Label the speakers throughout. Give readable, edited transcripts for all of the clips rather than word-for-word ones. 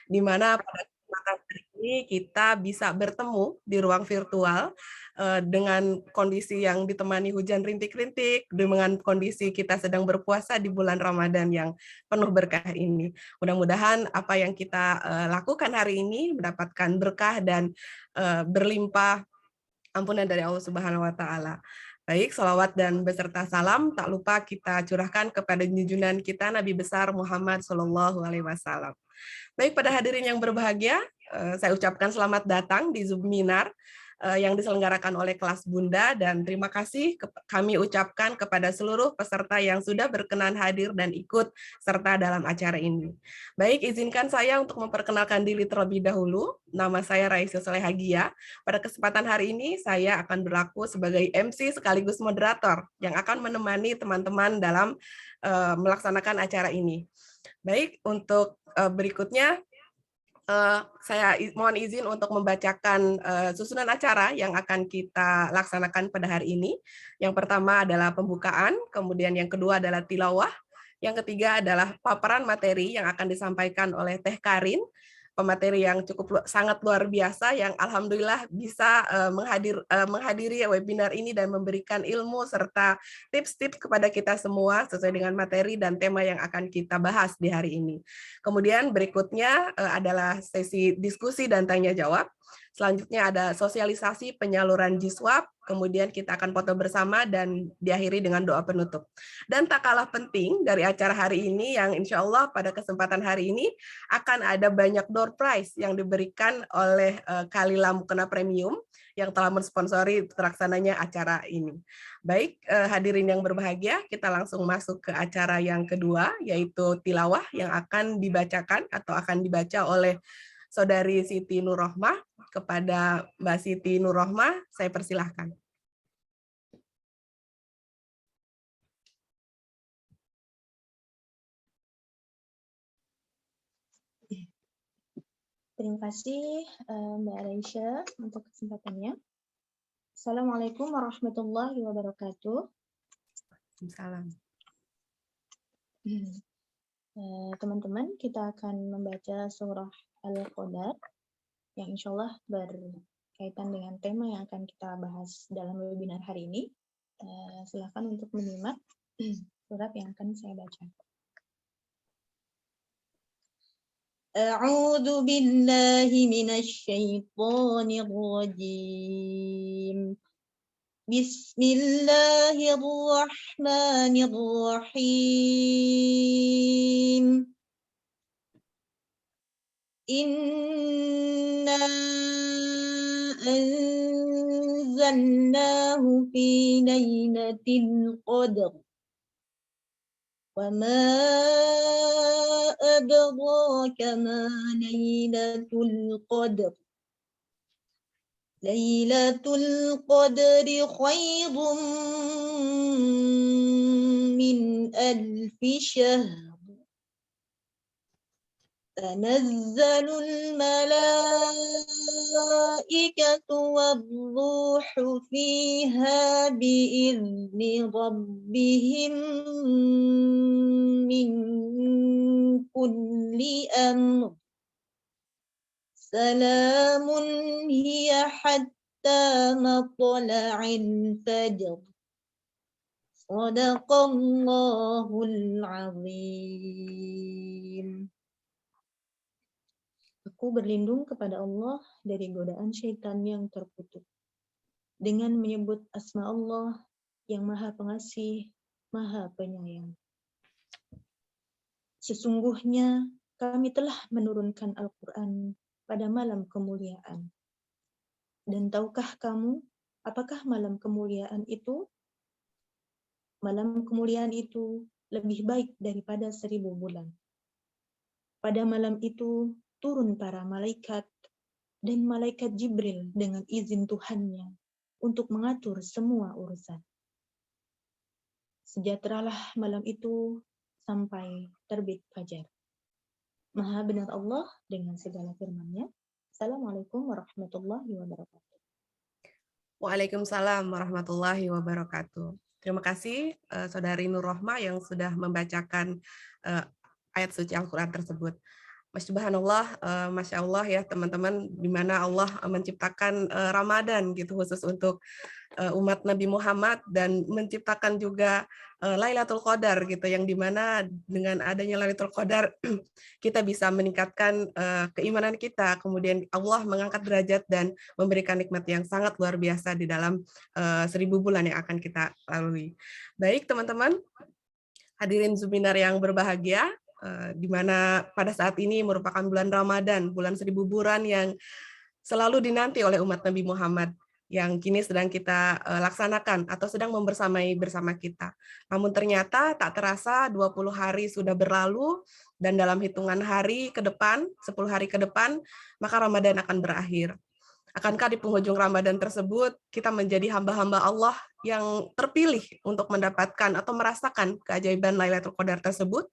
Speaker 1: di mana pada kesempatan hari ini kita bisa bertemu di ruang virtual dengan kondisi yang ditemani hujan rintik-rintik, dengan kondisi kita sedang berpuasa di bulan Ramadan yang penuh berkah ini. Mudah-mudahan apa yang kita lakukan hari ini mendapatkan berkah dan berlimpah ampunan dari Allah Subhanahu wa taala. Baik, salawat dan beserta salam tak lupa kita curahkan kepada junjungan kita Nabi besar Muhammad Shallallahu alaihi wasallam. Baik, pada hadirin yang berbahagia, saya ucapkan selamat datang di Zubminar yang diselenggarakan oleh kelas Bunda, dan terima kasih kami ucapkan kepada seluruh peserta yang sudah berkenan hadir dan ikut serta dalam acara ini. Baik, izinkan saya untuk memperkenalkan diri terlebih dahulu. Nama saya Raisa Solehagia. Pada kesempatan hari ini saya akan berlaku sebagai MC sekaligus moderator yang akan menemani teman-teman dalam melaksanakan acara ini. Baik, untuk berikutnya saya mohon izin untuk membacakan susunan acara yang akan kita laksanakan pada hari ini. Yang pertama adalah pembukaan, kemudian yang kedua adalah tilawah, yang ketiga adalah paparan materi yang akan disampaikan oleh Teh Karin, pemateri yang sangat luar biasa yang alhamdulillah bisa menghadiri webinar ini dan memberikan ilmu serta tips-tips kepada kita semua sesuai dengan materi dan tema yang akan kita bahas di hari ini. Kemudian berikutnya adalah sesi diskusi dan tanya jawab. Selanjutnya ada sosialisasi penyaluran Jiswap, kemudian kita akan foto bersama dan diakhiri dengan doa penutup. Dan tak kalah penting dari acara hari ini yang insya Allah pada kesempatan hari ini akan ada banyak door prize yang diberikan oleh Kalila Mukena Premium yang telah mensponsori terlaksananya acara ini. Baik, hadirin yang berbahagia, kita langsung masuk ke acara yang kedua, yaitu tilawah yang akan dibacakan atau akan dibaca oleh Saudari Siti Nurrohmah. Kepada Mbak Siti Nurrohmah, saya persilahkan.
Speaker 2: Terima kasih Mbak Raisya untuk kesempatannya. Assalamualaikum warahmatullahi wabarakatuh.
Speaker 1: Salam.
Speaker 2: Teman-teman, kita akan membaca surah Al-Qadar yang insya Allah berkaitan dengan tema yang akan kita bahas dalam webinar hari ini. Silakan untuk menyimak surat yang akan saya baca. أعوذ بالله من الشيطان الرجيم بسم الله الرحمن الرحيم إنا أنزلناه في ليلة القدر وما أدراك ما ليلة القدر ليلة القدر خير من 1000 شهر تنزل الملائكة والروح فيها بإذن ربهم من كل أمر سلام هي حتى مطلع الفجر صدق الله العظيم. Aku berlindung kepada Allah dari godaan syaitan yang terkutuk. Dengan menyebut asma Allah yang Maha Pengasih, Maha Penyayang. Sesungguhnya kami telah menurunkan Al-Quran pada malam kemuliaan. Dan tahukah kamu, apakah malam kemuliaan itu? Malam kemuliaan itu lebih baik daripada 1000 bulan. Pada malam itu turun para malaikat dan malaikat Jibril dengan izin Tuhannya untuk mengatur semua urusan. Sejahteralah malam itu sampai terbit fajar. Maha benar Allah dengan segala firman-Nya. Assalamualaikum warahmatullahi wabarakatuh.
Speaker 1: Waalaikumsalam warahmatullahi wabarakatuh. Terima kasih Saudari Nurrohmah yang sudah membacakan ayat suci Al-Quran tersebut. Subhanallah, Masya Allah ya teman-teman, di mana Allah menciptakan Ramadan gitu khusus untuk umat Nabi Muhammad dan menciptakan juga Lailatul Qadar gitu, yang dimana dengan adanya Lailatul Qadar kita bisa meningkatkan keimanan kita, kemudian Allah mengangkat derajat dan memberikan nikmat yang sangat luar biasa di dalam 1000 bulan yang akan kita lalui. Baik teman-teman, hadirin Zuminar yang berbahagia, di mana pada saat ini merupakan bulan Ramadan, bulan 1000 bulan yang selalu dinanti oleh umat Nabi Muhammad, yang kini sedang kita laksanakan atau sedang membersamai bersama kita. Namun ternyata tak terasa 20 hari sudah berlalu, dan dalam hitungan hari ke depan, 10 hari ke depan, maka Ramadan akan berakhir. Akankah di penghujung Ramadan tersebut kita menjadi hamba-hamba Allah yang terpilih untuk mendapatkan atau merasakan keajaiban Lailatul Qadar tersebut?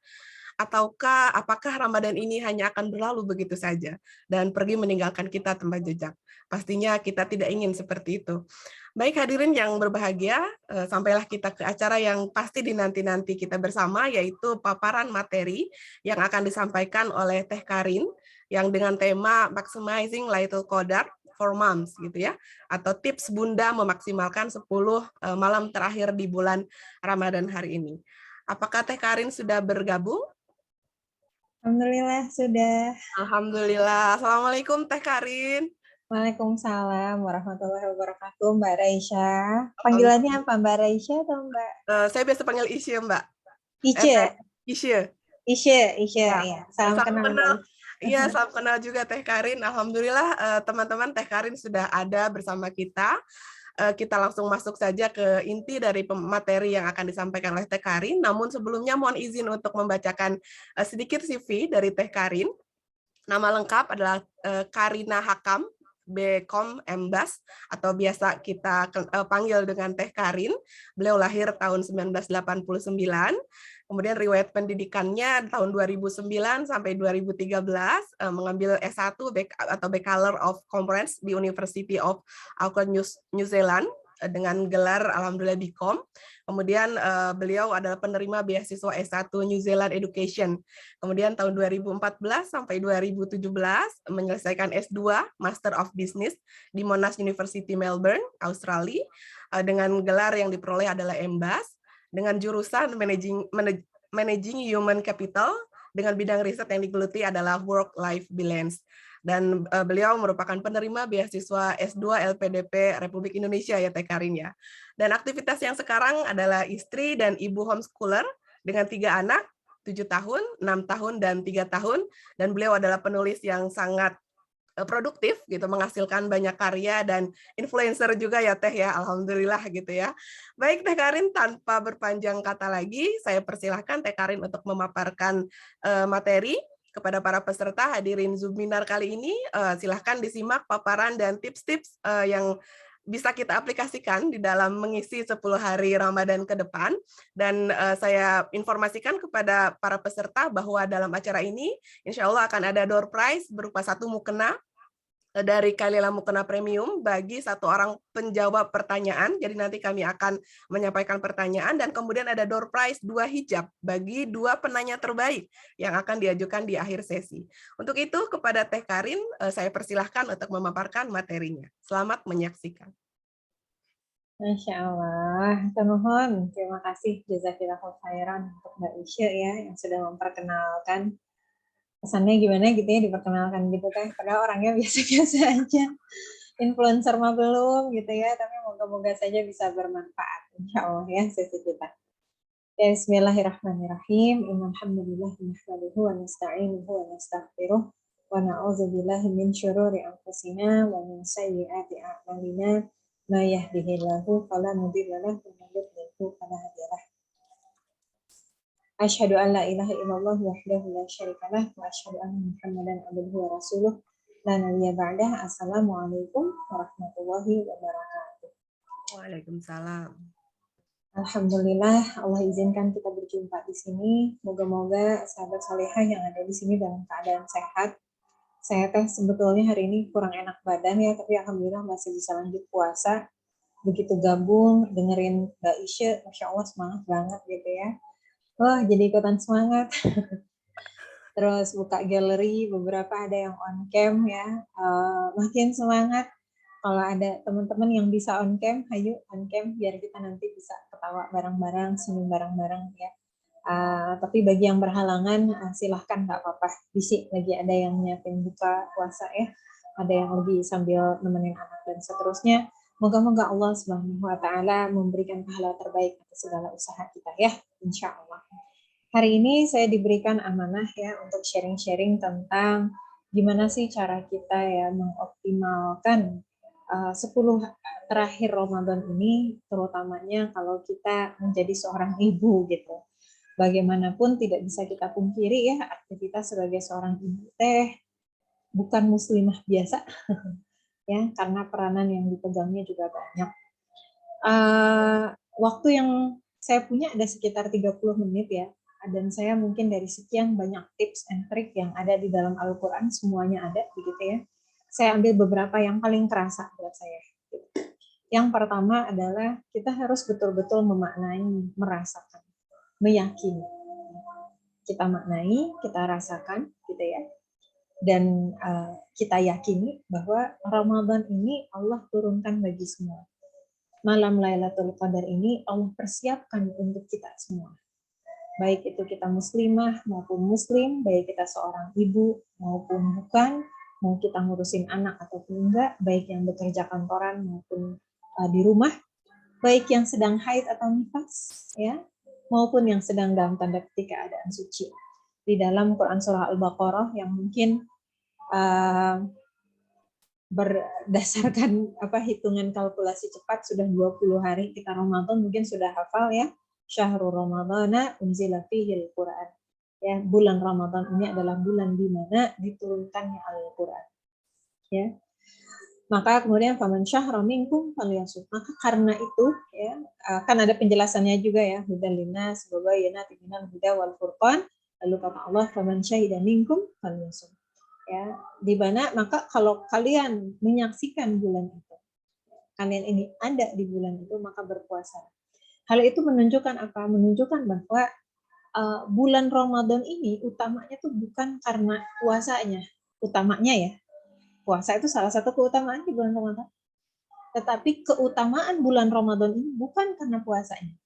Speaker 1: Ataukah apakah Ramadan ini hanya akan berlalu begitu saja dan pergi meninggalkan kita tanpa jejak? Pastinya kita tidak ingin seperti itu. Baik hadirin yang berbahagia, sampailah kita ke acara yang pasti dinanti-nanti kita bersama, yaitu paparan materi yang akan disampaikan oleh Teh Karin, yang dengan tema Maximizing Lailatul Qadar for Moms gitu ya, atau tips Bunda memaksimalkan 10 malam terakhir di bulan Ramadan hari ini. Apakah Teh Karin sudah bergabung?
Speaker 3: Alhamdulillah sudah.
Speaker 1: Alhamdulillah. Assalamualaikum Teh Karin.
Speaker 3: Waalaikumsalam warahmatullahi wabarakatuh, Mbak Raisya. Panggilannya apa, Mbak Raisya atau Mbak?
Speaker 1: Saya biasa panggil Isya, Mbak.
Speaker 3: Ice.
Speaker 1: Isya.
Speaker 3: Ya. Salam kenal, Mbak.
Speaker 1: Iya, salam kenal juga Teh Karin. Alhamdulillah teman-teman, Teh Karin sudah ada bersama kita. Kita langsung masuk saja ke inti dari materi yang akan disampaikan oleh Teh Karin. Namun sebelumnya mohon izin untuk membacakan sedikit CV dari Teh Karin. Nama lengkap adalah Karina Hakam, BCom MBAS, atau biasa kita panggil dengan Teh Karin. Beliau lahir tahun 1989, kemudian riwayat pendidikannya tahun 2009 sampai 2013, mengambil S1 atau Bachelor of Commerce di University of Auckland, New Zealand, dengan gelar alhamdulillah BCom. Kemudian beliau adalah penerima beasiswa S1 New Zealand Education. Kemudian tahun 2014 sampai 2017 menyelesaikan S2 Master of Business di Monash University Melbourne, Australia, dengan gelar yang diperoleh adalah MBAS dengan jurusan Managing Human Capital, dengan bidang riset yang digeluti adalah Work-Life Balance. Dan beliau merupakan penerima beasiswa S2 LPDP Republik Indonesia ya Teh Karin ya. Dan aktivitas yang sekarang adalah istri dan ibu homeschooler dengan 3 anak, 7 tahun, 6 tahun, dan 3 tahun. Dan beliau adalah penulis yang sangat produktif gitu, menghasilkan banyak karya dan influencer juga ya Teh ya, alhamdulillah gitu ya. Baik Teh Karin, tanpa berpanjang kata lagi, saya persilahkan Teh Karin untuk memaparkan materi kepada para peserta hadirin Zuminar kali ini. Silahkan disimak paparan dan tips-tips yang bisa kita aplikasikan di dalam mengisi 10 hari Ramadan ke depan. Dan saya informasikan kepada para peserta bahwa dalam acara ini insya Allah akan ada door prize berupa 1 mukena dari Kailila Mukena Premium bagi 1 orang penjawab pertanyaan. Jadi nanti kami akan menyampaikan pertanyaan, dan kemudian ada door prize 2 hijab bagi 2 penanya terbaik yang akan diajukan di akhir sesi. Untuk itu kepada Teh Karin saya persilahkan untuk memaparkan materinya. Selamat menyaksikan.
Speaker 3: Masya Allah. Mohon terima kasih jazakillahu khairan untuk Mbak Isya ya yang sudah memperkenalkan. Kesannya gimana gitu ya diperkenalkan gitu kan, padahal orangnya biasa-biasa aja, influencer mah belum gitu ya, tapi moga-moga saja bisa bermanfaat insya Allah ya sesi kita. Ya, bismillahirrahmanirrahim. Alhamdulillah nahmaduhu wa nasta'inuhu wa nastaghfiruh wa na'udzubillahi min syururi anfusina wa min sayyiati a'malina, may yahdihillahu fala mudilla lahu wa may yudlil fala hadiya lahu. Asyhadu an la ilaha illallah wahdahu la syarika lah wa asyhadu anna Muhammadan abduhu wa rasuluh la nabiyya ba'dah. Assalamualaikum warahmatullahi wabarakatuh.
Speaker 1: Waalaikumsalam.
Speaker 3: Alhamdulillah Allah izinkan kita berjumpa di sini. Moga-moga sahabat salehah yang ada di sini dalam keadaan sehat. Saya teh sebetulnya hari ini kurang enak badan ya, tapi alhamdulillah masih bisa lanjut puasa. Begitu gabung dengerin Mbak Isya, Masya Allah semangat banget gitu ya. Wah, jadi ikutan semangat. terus buka galeri, beberapa ada yang on cam ya. Makin semangat kalau ada teman-teman yang bisa on cam, ayo on cam biar kita nanti bisa ketawa bareng-bareng, senyum bareng-bareng ya. Tapi bagi yang berhalangan silahkan, nggak apa-apa. Bisik lagi ada yang nyiapin buka puasa ya, ada yang lagi sambil nemenin anak dan seterusnya. Moga-moga Allah Subhanahu wa Ta'ala memberikan pahala terbaik atas segala usaha kita ya, insya Allah. Hari ini saya diberikan amanah ya untuk sharing-sharing tentang gimana sih cara kita ya mengoptimalkan 10 terakhir Ramadan ini, terutamanya kalau kita menjadi seorang ibu gitu. Bagaimanapun tidak bisa kita pungkiri ya, aktivitas sebagai seorang ibu teh bukan muslimah biasa ya, karena peranan yang dipegangnya juga banyak. Waktu yang saya punya ada sekitar 30 menit ya, dan saya mungkin dari sekian banyak tips and trick yang ada di dalam Al-Quran, semuanya ada begitu ya. Saya ambil beberapa yang paling terasa buat saya. Yang pertama adalah kita harus betul-betul memaknai, merasakan, meyakini. Kita maknai, kita rasakan gitu ya. Dan kita yakini bahwa Ramadan ini Allah turunkan bagi semua. Malam Lailatul Qadar ini Allah persiapkan untuk kita semua. Baik itu kita muslimah maupun muslim, baik kita seorang ibu maupun bukan, mau kita ngurusin anak ataupun enggak, baik yang bekerja kantoran maupun di rumah, baik yang sedang haid atau nifas, ya, maupun yang sedang dalam tanda petik keadaan suci. Di dalam Quran Surah Al-Baqarah yang mungkin berdasarkan hitungan kalkulasi cepat sudah 20 hari kita Ramadan, mungkin sudah hafal ya. Syahrul Ramadana unzila fihil Quran. Ya, bulan Ramadan ini adalah bulan di mana diturunkannya Al-Quran. Ya. Maka kemudian faman syahra minkum falyasum. Maka karena itu ya, kan ada penjelasannya juga ya, hudal linnas wa bayyinatin minal huda wal furqan. Lalu kata Allah faman syahida minkum falyasum. Ya, di mana maka kalau kalian menyaksikan bulan itu, kalian ini ada di bulan itu, maka berpuasa. Hal itu menunjukkan apa? Menunjukkan bahwa bulan Ramadan ini utamanya tuh bukan karena puasanya, utamanya ya. Puasa itu salah satu keutamaan di bulan Ramadan. Tetapi keutamaan bulan Ramadan ini bukan karena puasanya.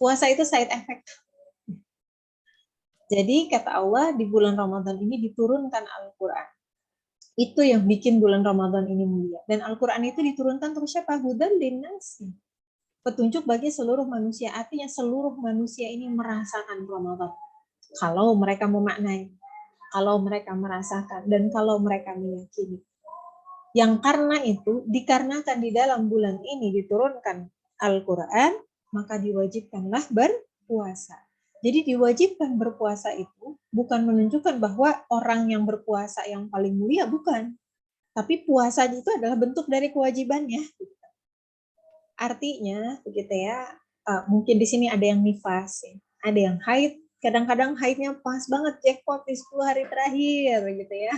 Speaker 3: Puasa itu side effect. Jadi kata Allah di bulan Ramadan ini diturunkan Al-Quran. Itu yang bikin bulan Ramadan ini mulia. Dan Al-Quran itu diturunkan untuk siapa? Hudan linnas. Petunjuk bagi seluruh manusia. Artinya seluruh manusia ini merasakan Ramadan. Kalau mereka memaknai, kalau mereka merasakan, dan kalau mereka meyakini. Yang karena itu, dikarenakan di dalam bulan ini diturunkan Al-Quran, maka diwajibkanlah berpuasa. Jadi diwajibkan berpuasa itu bukan menunjukkan bahwa orang yang berpuasa yang paling mulia, bukan. Tapi puasa itu adalah bentuk dari kewajibannya. Artinya, begitu ya, mungkin di sini ada yang nifas, ya, ada yang haid, kadang-kadang haidnya pas banget, jackpot di 10 hari terakhir, gitu ya.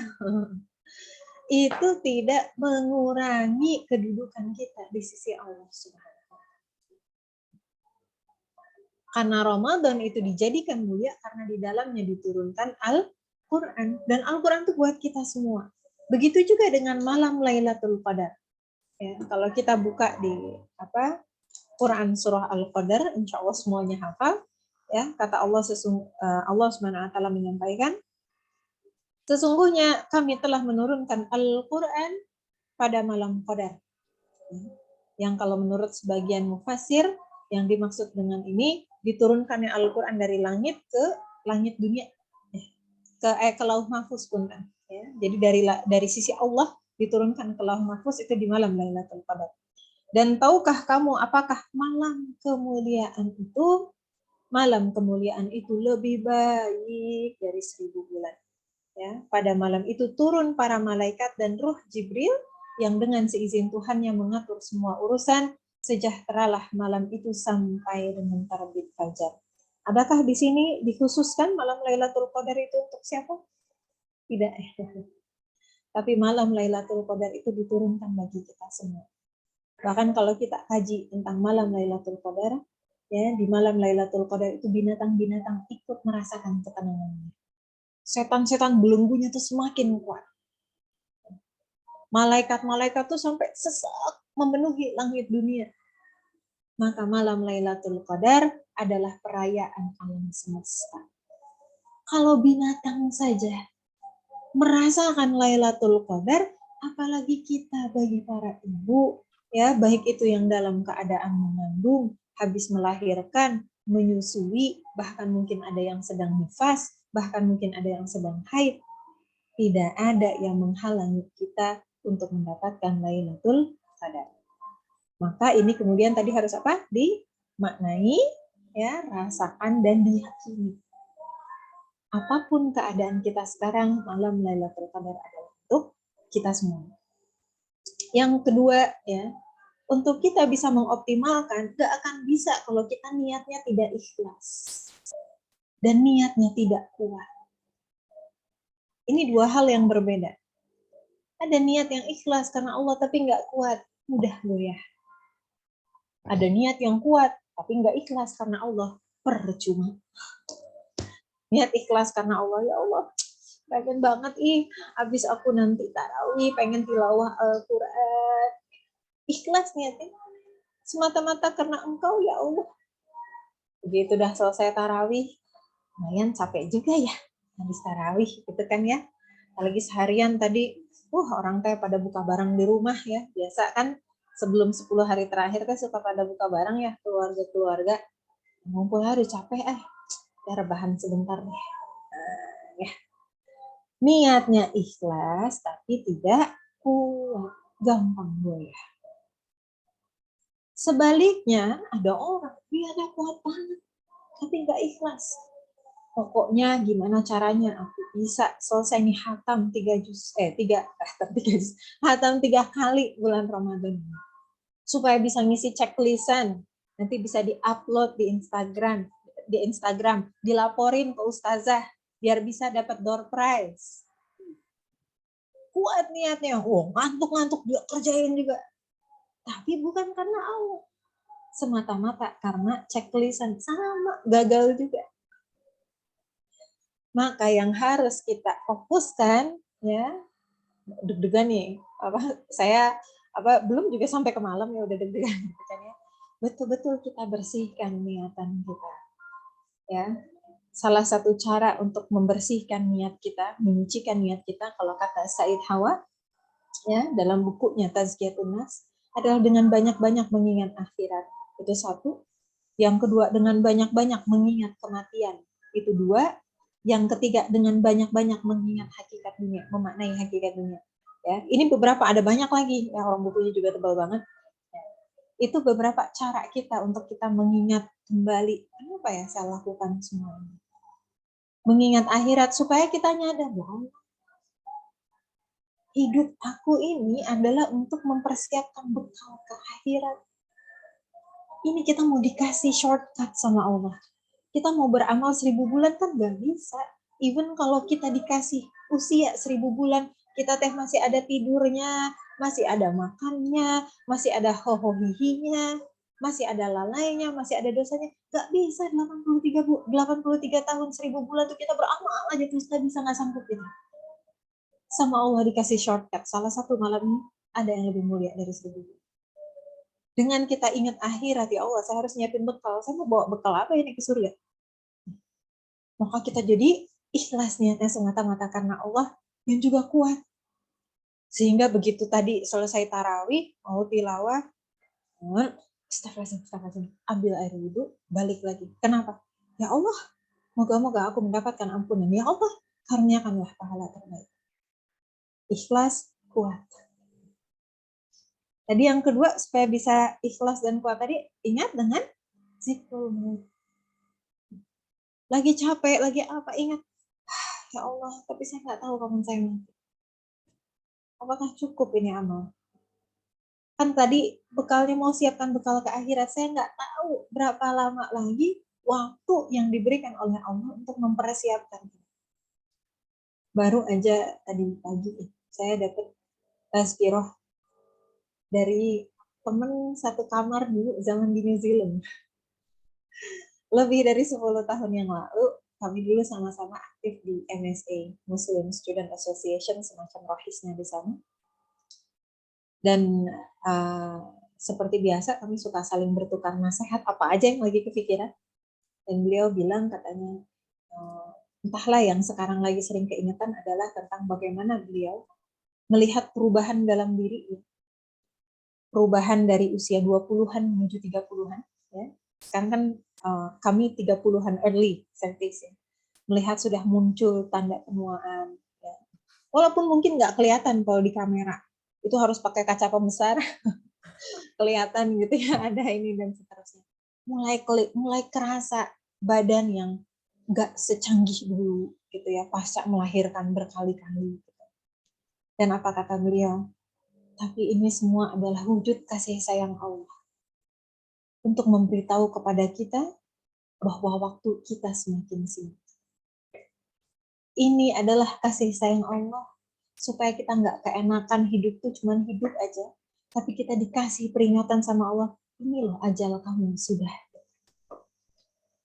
Speaker 3: Itu tidak mengurangi kedudukan kita di sisi Allah Subhanahu wa Ta'ala. Karena Ramadan itu dijadikan mulia karena di dalamnya diturunkan Al-Quran. Dan Al-Quran itu buat kita semua. Begitu juga dengan malam Lailatul Qadar. Ya, kalau kita buka di Quran surah Al-Qadar, insya Allah semuanya hafal. Ya, kata Allah Allah Subhanahu wa Ta'ala menyampaikan, sesungguhnya kami telah menurunkan Al-Quran pada malam Qadar. Yang kalau menurut sebagian mufassir, yang dimaksud dengan ini diturunkannya Al-Quran dari langit ke langit dunia, ke lauh mahfuz pun kan. Ya. Jadi dari sisi Allah diturunkan ke lauh mahfuz itu di malam Lailatul Qadar. Dan tahukah kamu apakah malam kemuliaan itu lebih baik dari 1000 bulan. Ya, pada malam itu turun para malaikat dan ruh Jibril yang dengan seizin Tuhannya mengatur semua urusan, sejahteralah malam itu sampai dengan terbit fajar. Adakah di sini dikhususkan malam Lailatul Qadar itu untuk siapa? Tidak. Tapi malam Lailatul Qadar itu diturunkan bagi kita semua. Bahkan kalau kita kaji tentang malam Lailatul Qadar, ya, di malam Lailatul Qadar itu binatang-binatang ikut merasakan ketenangannya. setan-setan belenggunya tuh semakin kuat. Malaikat-malaikat tuh sampai sesak memenuhi langit dunia. Maka malam Lailatul Qadar adalah perayaan alam semesta. Kalau binatang saja merasakan Lailatul Qadar, apalagi kita bagi para ibu, ya, baik itu yang dalam keadaan mengandung, habis melahirkan, menyusui, bahkan mungkin ada yang sedang nifas, bahkan mungkin ada yang sedang haid. Tidak ada yang menghalangi kita untuk mendapatkan Lailatul Qadar. Maka ini kemudian tadi harus apa? Dimaknai, ya, rasakan dan diyakini. Apapun keadaan kita sekarang, malam Lailatul Qadar adalah untuk kita semua. Yang kedua, ya, untuk kita bisa mengoptimalkan, gak akan bisa kalau kita niatnya tidak ikhlas dan niatnya tidak kuat. Ini dua hal yang berbeda. Ada niat yang ikhlas karena Allah tapi nggak kuat, mudah goyah. Ada niat yang kuat tapi nggak ikhlas karena Allah, percuma. Niat ikhlas karena Allah, ya Allah, pengen banget habis aku nanti tarawih pengen tilawah Al-Quran. Ikhlas niatnya, semata-mata karena Engkau ya Allah. Begitu udah selesai tarawih, lumayan capek juga ya habis tarawih gitu kan ya. Apalagi seharian tadi, orang teh pada buka barang di rumah ya. Biasa kan sebelum 10 hari terakhir kan suka pada buka barang ya, keluarga-keluarga. Ngumpul hari capek, ya rebahan sebentar deh. Ya. Niatnya ikhlas tapi tidak kuat, gampang goyah. Sebaliknya ada orang dia ada kuat banget tapi nggak ikhlas. Pokoknya gimana caranya aku bisa selesai nih hatam 3 kali bulan Ramadan. Supaya bisa ngisi checklistan, nanti bisa di-upload di Instagram, dilaporin ke ustazah biar bisa dapat door prize. Kuat niatnya, ngantuk-ngantuk dia kerjain juga. Tapi bukan karena Allah. Semata-mata karena checklistan, sama gagal juga. Maka yang harus kita fokuskan, ya, deg-degan nih, saya belum juga sampai ke malam ya udah deg-degan gitu kan ya. Betul-betul kita bersihkan niatan kita. Ya. Salah satu cara untuk membersihkan niat kita, menyucikan niat kita, kalau kata Said Hawa ya dalam bukunya Tazkiyatun Nafs, adalah dengan banyak-banyak mengingat akhirat. Itu satu. Yang kedua, dengan banyak-banyak mengingat kematian. Itu dua. Yang ketiga, dengan banyak-banyak mengingat hakikat dunia, memaknai hakikat dunia. Ya, ini beberapa, ada banyak lagi. Ya, orang bukunya juga tebal banget. Ya, itu beberapa cara kita untuk kita mengingat kembali. Kenapa ya saya lakukan semua ini? Mengingat akhirat supaya kita nyadar bahwa hidup aku ini adalah untuk mempersiapkan bekal ke akhirat. Ini kita mau dikasih shortcut sama Allah. Kita mau beramal 1000 bulan kan gak bisa. Even kalau kita dikasih usia 1000 bulan, kita teh masih ada tidurnya, masih ada makannya, masih ada hohohihinya, masih ada lalainya, masih ada dosanya. Gak bisa 83 tahun 1000 bulan tuh kita beramal aja terus gak bisa, gak sanggup kita. Sama Allah dikasih shortcut. Salah satu malam ini ada yang lebih mulia dari 1000 bulan. Dengan kita ingat akhirat, ya Allah, saya harus nyiapin bekal. Saya mau bawa bekal apa ini ke surga? Maka kita jadi ikhlas niatnya semata-mata karena Allah yang juga kuat. Sehingga begitu tadi selesai tarawih, mau tilawah, astagfirullahaladzim, ambil air wudhu, balik lagi. Kenapa? Ya Allah, moga-moga aku mendapatkan ampunan. Ya Allah, karuniakanlah pahala terbaik. Ikhlas, kuat. Tadi yang kedua, supaya bisa ikhlas dan kuat tadi, ingat dengan zikrul maut. Lagi capek, lagi apa, ingat. Ya Allah, tapi saya nggak tahu kapan saya mati. Apakah cukup ini amal? Kan tadi bekalnya mau siapkan bekal ke akhirat, saya nggak tahu berapa lama lagi waktu yang diberikan oleh Allah untuk mempersiapkan. Baru aja tadi pagi, saya dapat tazkirah dari teman satu kamar dulu zaman di New Zealand. Lebih dari 10 tahun yang lalu, kami dulu sama-sama aktif di MSA, Muslim Student Association, semacam rohisnya di sana. Dan seperti biasa kami suka saling bertukar nasihat apa aja yang lagi kepikiran. Dan beliau bilang katanya, entahlah yang sekarang lagi sering keingetan adalah tentang bagaimana beliau melihat perubahan dalam diri, perubahan dari usia 20-an menuju 30-an. Ya. Sekarang kan kami 30-an early 30s, ya. Melihat sudah muncul tanda penuaan. Ya. Walaupun mungkin nggak kelihatan kalau di kamera, itu harus pakai kaca pembesar, kelihatan gitu ya, ada ini dan seterusnya. Mulai kerasa badan yang nggak secanggih dulu gitu ya, pasca melahirkan berkali-kali. Gitu. Dan apa kata beliau? Tapi ini semua adalah wujud kasih sayang Allah untuk memberitahu kepada kita bahwa waktu kita semakin singkat. Ini adalah kasih sayang Allah supaya kita nggak keenakan hidup tuh cuman hidup aja, tapi kita dikasih peringatan sama Allah, ini loh ajal kamu sudah.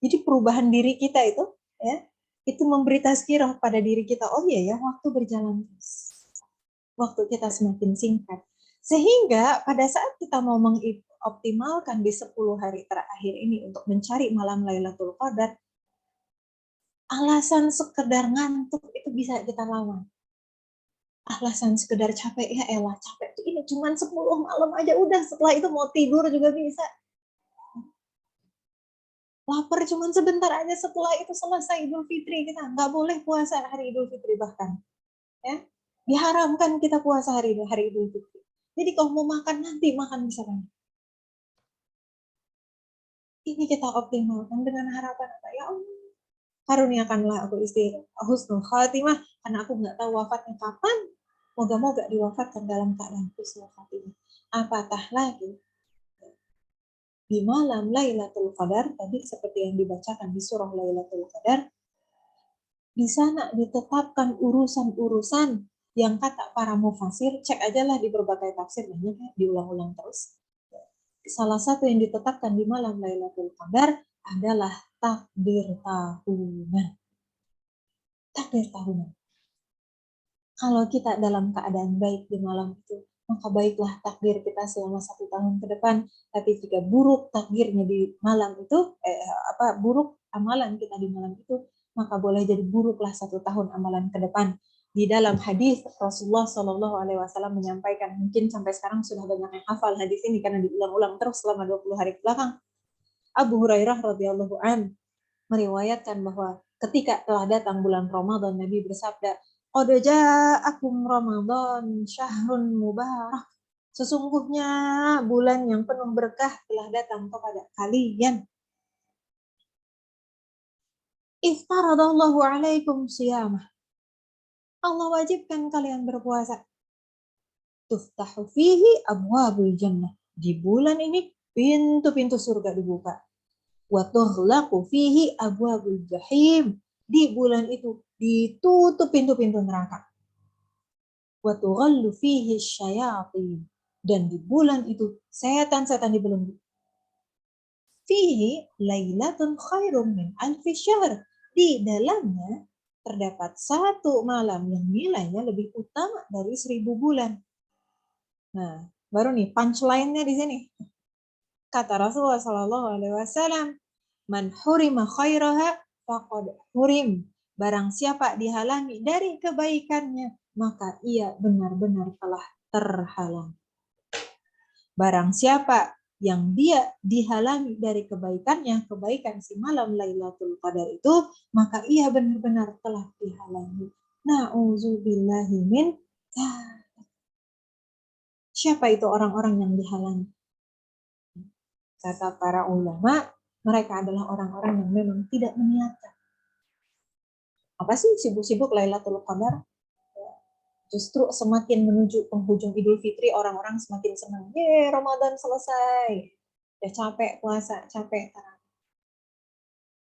Speaker 3: Jadi perubahan diri kita itu, ya, itu memberi tazkirah pada diri kita. Oh iya ya, waktu berjalan terus. Waktu kita semakin singkat. Sehingga pada saat kita mau mengoptimalkan di 10 hari terakhir ini untuk mencari malam Lailatul Qadar, alasan sekedar ngantuk itu bisa kita lawan. Alasan sekedar capek, ya elah capek tuh ini cuma 10 malam aja udah, setelah itu mau tidur juga bisa. Lapar cuma sebentar aja, setelah itu selesai Idul Fitri, kita nggak boleh puasa hari Idul Fitri bahkan. Ya, diharamkan kita puasa hari Idul Fitri. Jadi kalau mau makan nanti makan bisa banyak. Ini kita optimalkan dengan harapan apa? Ya Allah, karuniakanlah aku husnul khatimah, karena aku nggak tahu wafatnya kapan. Moga-moga diwafatkan dalam keadaan husnul khatimah. Apatah lagi di malam Lailatul Qadar, tadi seperti yang dibacakan di surah Lailatul Qadar, di sana ditetapkan urusan-urusan yang kata para mufasir, cek aja lah di berbagai tafsir, banyak ya, diulang-ulang terus. Salah satu yang ditetapkan di malam Lailatul Qadar adalah takdir tahunan. Takdir tahunan. Kalau kita dalam keadaan baik di malam itu, maka baiklah takdir kita selama 1 tahun ke depan. Tapi jika buruk takdirnya di malam itu, buruk amalan kita di malam itu, maka boleh jadi buruklah 1 tahun amalan ke depan. Di dalam hadis Rasulullah Shallallahu Alaihi Wasallam menyampaikan, mungkin sampai sekarang sudah banyak yang hafal hadis ini karena diulang-ulang terus selama 20 hari ke belakang. Abu Hurairah radhiyallahu an meriwayatkan bahwa ketika telah datang bulan Ramadan, Nabi bersabda, qad ja'akum Ramadan syahrun mubarak. Sesungguhnya bulan yang penuh berkah telah datang kepada kalian. Iftaradallahu alaikum siyamah. Allah wajibkan kalian berpuasa. Tuftahu fihi abwabul jannah. Di bulan ini pintu-pintu surga dibuka. Wa tughlaqu fihi abwabul jahim. Di bulan itu ditutup pintu-pintu neraka. Wa tughallu fihi syayatin. Dan di bulan itu setan-setan dibelenggu. Fihi lailatun khairum min alfi syahr. Di dalamnya terdapat 1 malam yang nilainya lebih utama dari 1000 bulan. Nah, baru nih punchline-nya di sini. Kata Rasulullah Shallallahu Alaihi Wasallam, "Man hurima khairaha faqad hurim." Barang siapa dihalangi dari kebaikannya, maka ia benar-benar telah terhalang. Barang siapa yang dia dihalangi dari kebaikannya, kebaikan si malam Lailatul Qadar itu, maka ia benar-benar telah dihalangi. Na'udzubillahi min dzalik. Siapa itu orang-orang yang dihalangi? Kata para ulama, mereka adalah orang-orang yang memang tidak meniatkan. Apa sih sibuk-sibuk Lailatul Qadar? Justru semakin menuju penghujung Idul Fitri, orang-orang semakin senang. Yeay, Ramadan selesai. Udah capek puasa, capek tarawih.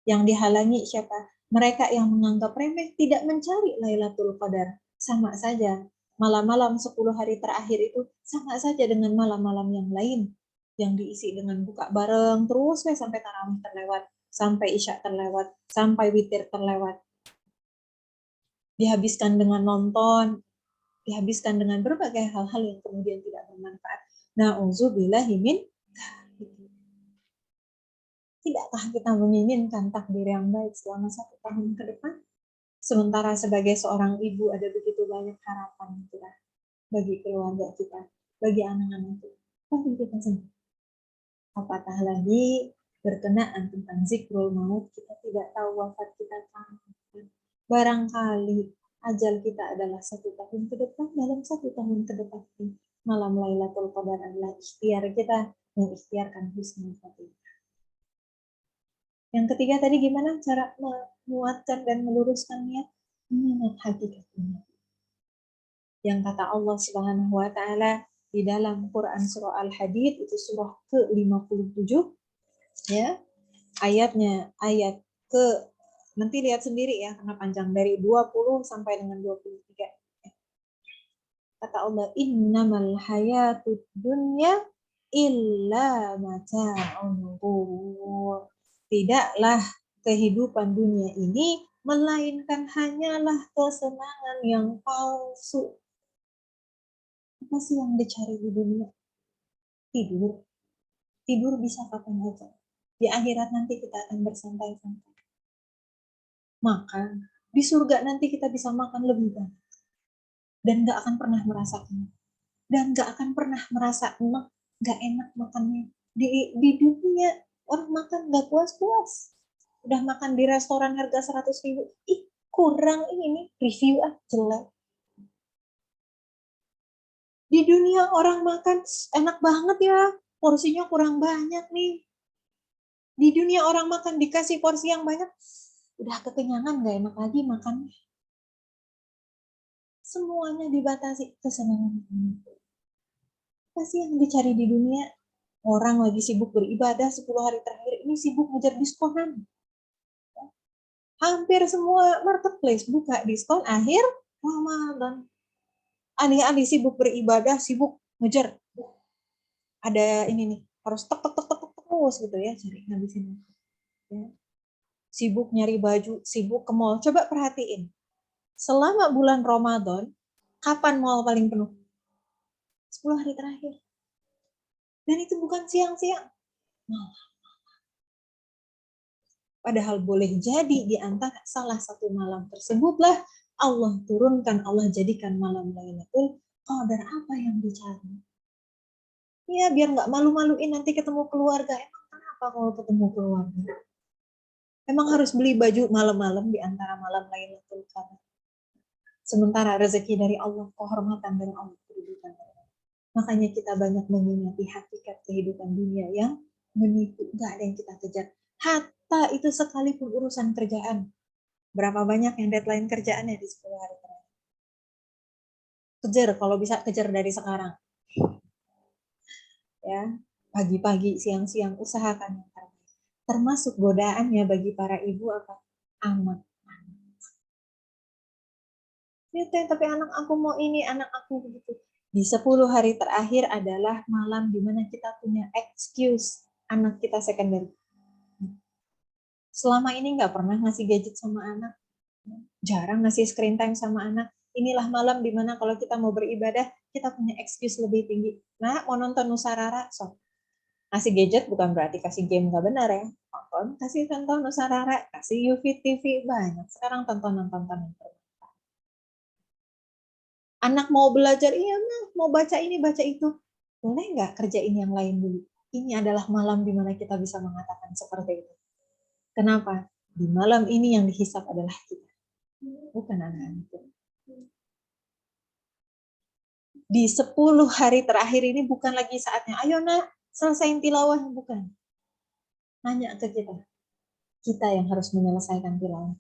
Speaker 3: Yang dihalangi siapa? Mereka yang menganggap remeh, tidak mencari Lailatul Qadar. Sama saja. Malam-malam 10 hari terakhir itu sama saja dengan malam-malam yang lain. Yang diisi dengan buka bareng terus sampai tarawih terlewat. sampai isya terlewat, sampai witir terlewat. Dihabiskan dengan nonton, dihabiskan dengan berbagai hal-hal yang kemudian tidak bermanfaat. Na'udzubillahi min dzalik. Tidakkah kita menginginkan takdir yang baik selama 1 tahun ke depan? Sementara sebagai seorang ibu ada begitu banyak harapan kita bagi keluarga kita, bagi anak-anak kita, bagi kita sendiri. Apatah lagi berkenaan tentang zikrul maut, kita tidak tahu wafat kita kapan. Barangkali ajal kita adalah 1 tahun ke depan, dalam 1 tahun ke depan ini malam Lailatul Qadar adalah ikhtiar kita mengikhtiarkan husnul khotimah. Yang ketiga tadi gimana cara menguatkan dan meluruskan niat? Mengingat hakikatnya. Yang kata Allah Subhanahu wa taala di dalam Quran surah Al-Hadid itu surah ke-57 ya. Ayat ke nanti lihat sendiri ya karena panjang dari 20 sampai dengan 23. Kata Allah, innamal hayatud dunya illa mata'ul ghurur. Tidaklah kehidupan dunia ini melainkan hanyalah kesenangan yang palsu. Apa sih yang dicari di dunia? Tidur. Tidur bisa kapan aja. Di akhirat nanti kita akan bersantai-santai. Makan. Di surga nanti kita bisa makan lebih banyak. Dan gak akan pernah merasa kenyang. Dan gak akan pernah merasa enak, gak enak makannya. Di dunia orang makan gak puas-puas. Udah makan di restoran harga 100.000, kurang ini nih, review jelek. Di dunia orang makan enak banget ya, porsinya kurang banyak nih. Di dunia orang makan dikasih porsi yang banyak, udah kekenyangan gak enak lagi makannya. Semuanya dibatasi kesenangan ini. Apa sih yang dicari di dunia? Orang lagi sibuk beribadah 10 hari terakhir ini sibuk ngejar diskonan. Hampir semua marketplace buka diskon akhir Ramadan. Alih-alih sibuk beribadah, sibuk ngejar. Ada ini nih, harus tek terus gitu ya, cari ngabisin. Ya. Sibuk nyari baju, sibuk ke mall. Coba perhatiin. Selama bulan Ramadan, kapan mall paling penuh? 10 hari terakhir. Dan itu bukan siang-siang. Padahal boleh jadi di antara salah satu malam tersebutlah Allah turunkan, Allah jadikan malam Lailatul Qadar. Apa yang dicari? Ya biar nggak malu-maluin nanti ketemu keluarga. Emang kenapa kalau ketemu keluarga? Emang harus beli baju malam-malam di antara malam Lailatul Qadar. Sementara rezeki dari Allah, kehormatan dari Allah, kedudukan dari Allah. Makanya kita banyak mengingati hakikat kehidupan dunia yang menipu. Nggak ada yang kita kejar. Hatta itu sekalipun urusan kerjaan. Berapa banyak yang deadline kerjaannya di 10 hari terakhir. Kejar, kalau bisa kejar dari sekarang. Ya, pagi-pagi, siang-siang, usahakan yang terbaik. Termasuk godaannya bagi para ibu apa? Anak. Tapi anak aku mau ini, anak aku begitu. Di 10 hari terakhir adalah malam di mana kita punya excuse anak kita secondary. Selama ini nggak pernah ngasih gadget sama anak, jarang ngasih screen time sama anak. Inilah malam di mana kalau kita mau beribadah, kita punya excuse lebih tinggi. Nah, mau nonton Nusarara, so. Ngasih gadget bukan berarti kasih game nggak benar ya. Kasih tonton Nusarara, kasih UV TV, banyak. Sekarang tonton-tonton yang bermanfaat. Anak mau belajar, iya mah, mau baca ini, baca itu. Boleh nggak kerjain yang lain dulu? Ini adalah malam di mana kita bisa mengatakan seperti itu. Kenapa? Di malam ini yang dihisap adalah kita, bukan anak-anak. Di 10 hari terakhir ini bukan lagi saatnya, ayo nak, selesaiin tilawah, bukan. Nanya ke kita. Kita yang harus menyelesaikan tilawah.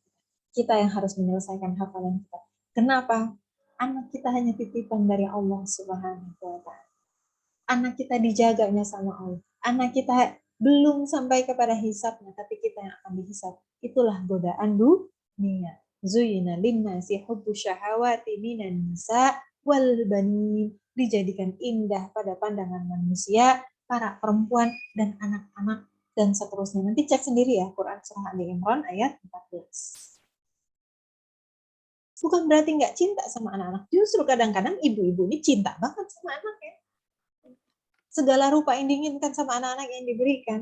Speaker 3: Kita yang harus menyelesaikan hafalan kita. Kenapa? Anak kita hanya titipan dari Allah Subhanahu wa Ta'ala. Anak kita dijaganya sama Allah. Anak kita belum sampai kepada hisabnya, tapi kita yang akan dihisab. Itulah godaan dunia. Zuyina linnasi hubbu syahawati minan nisa wal banin. Dijadikan indah pada pandangan manusia, para perempuan dan anak-anak dan seterusnya. Nanti cek sendiri ya, Quran Surah Ali Imran ayat 14. Bukan berarti nggak cinta sama anak-anak. Justru kadang-kadang ibu-ibu ini cinta banget sama anaknya. Segala rupa yang diinginkan sama anak-anak yang diberikan.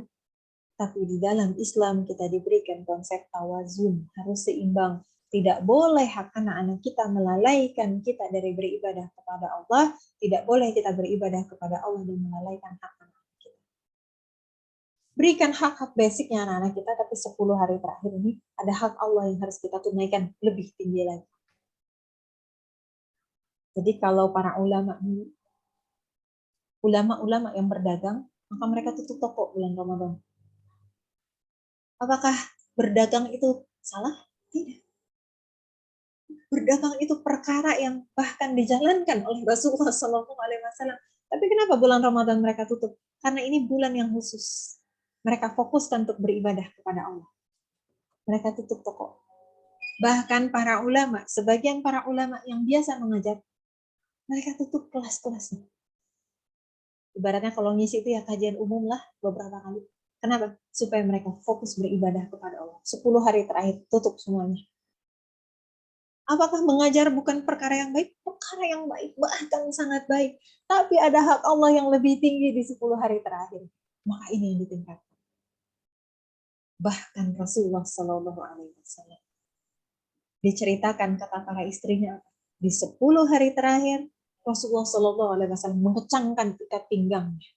Speaker 3: Tapi di dalam Islam kita diberikan konsep tawazun, harus seimbang. Tidak boleh hak anak-anak kita melalaikan kita dari beribadah kepada Allah. Tidak boleh kita beribadah kepada Allah dan melalaikan hak anak kita. Berikan hak-hak basicnya anak-anak kita, tapi 10 hari terakhir ini ada hak Allah yang harus kita tunaikan lebih tinggi lagi. Jadi kalau para ulama yang berdagang, maka mereka tutup toko bulan Ramadan. Apakah berdagang itu salah? Tidak. Berdagang itu perkara yang bahkan dijalankan oleh Rasulullah SAW. Tapi kenapa bulan Ramadan mereka tutup? Karena ini bulan yang khusus. Mereka fokuskan untuk beribadah kepada Allah. Mereka tutup toko. Bahkan para ulama, sebagian para ulama yang biasa mengajar, mereka tutup kelas-kelasnya. Ibaratnya kalau ngisi itu ya kajian umum lah beberapa kali. Kenapa? Supaya mereka fokus beribadah kepada Allah. 10 hari terakhir tutup semuanya. Apakah mengajar bukan perkara yang baik? Perkara yang baik, bahkan sangat baik. Tapi ada hak Allah yang lebih tinggi di 10 hari terakhir. Maka ini yang ditingkatkan. Bahkan Rasulullah SAW diceritakan kata para istrinya, di 10 hari terakhir Rasulullah SAW mengecangkan ikat pinggangnya.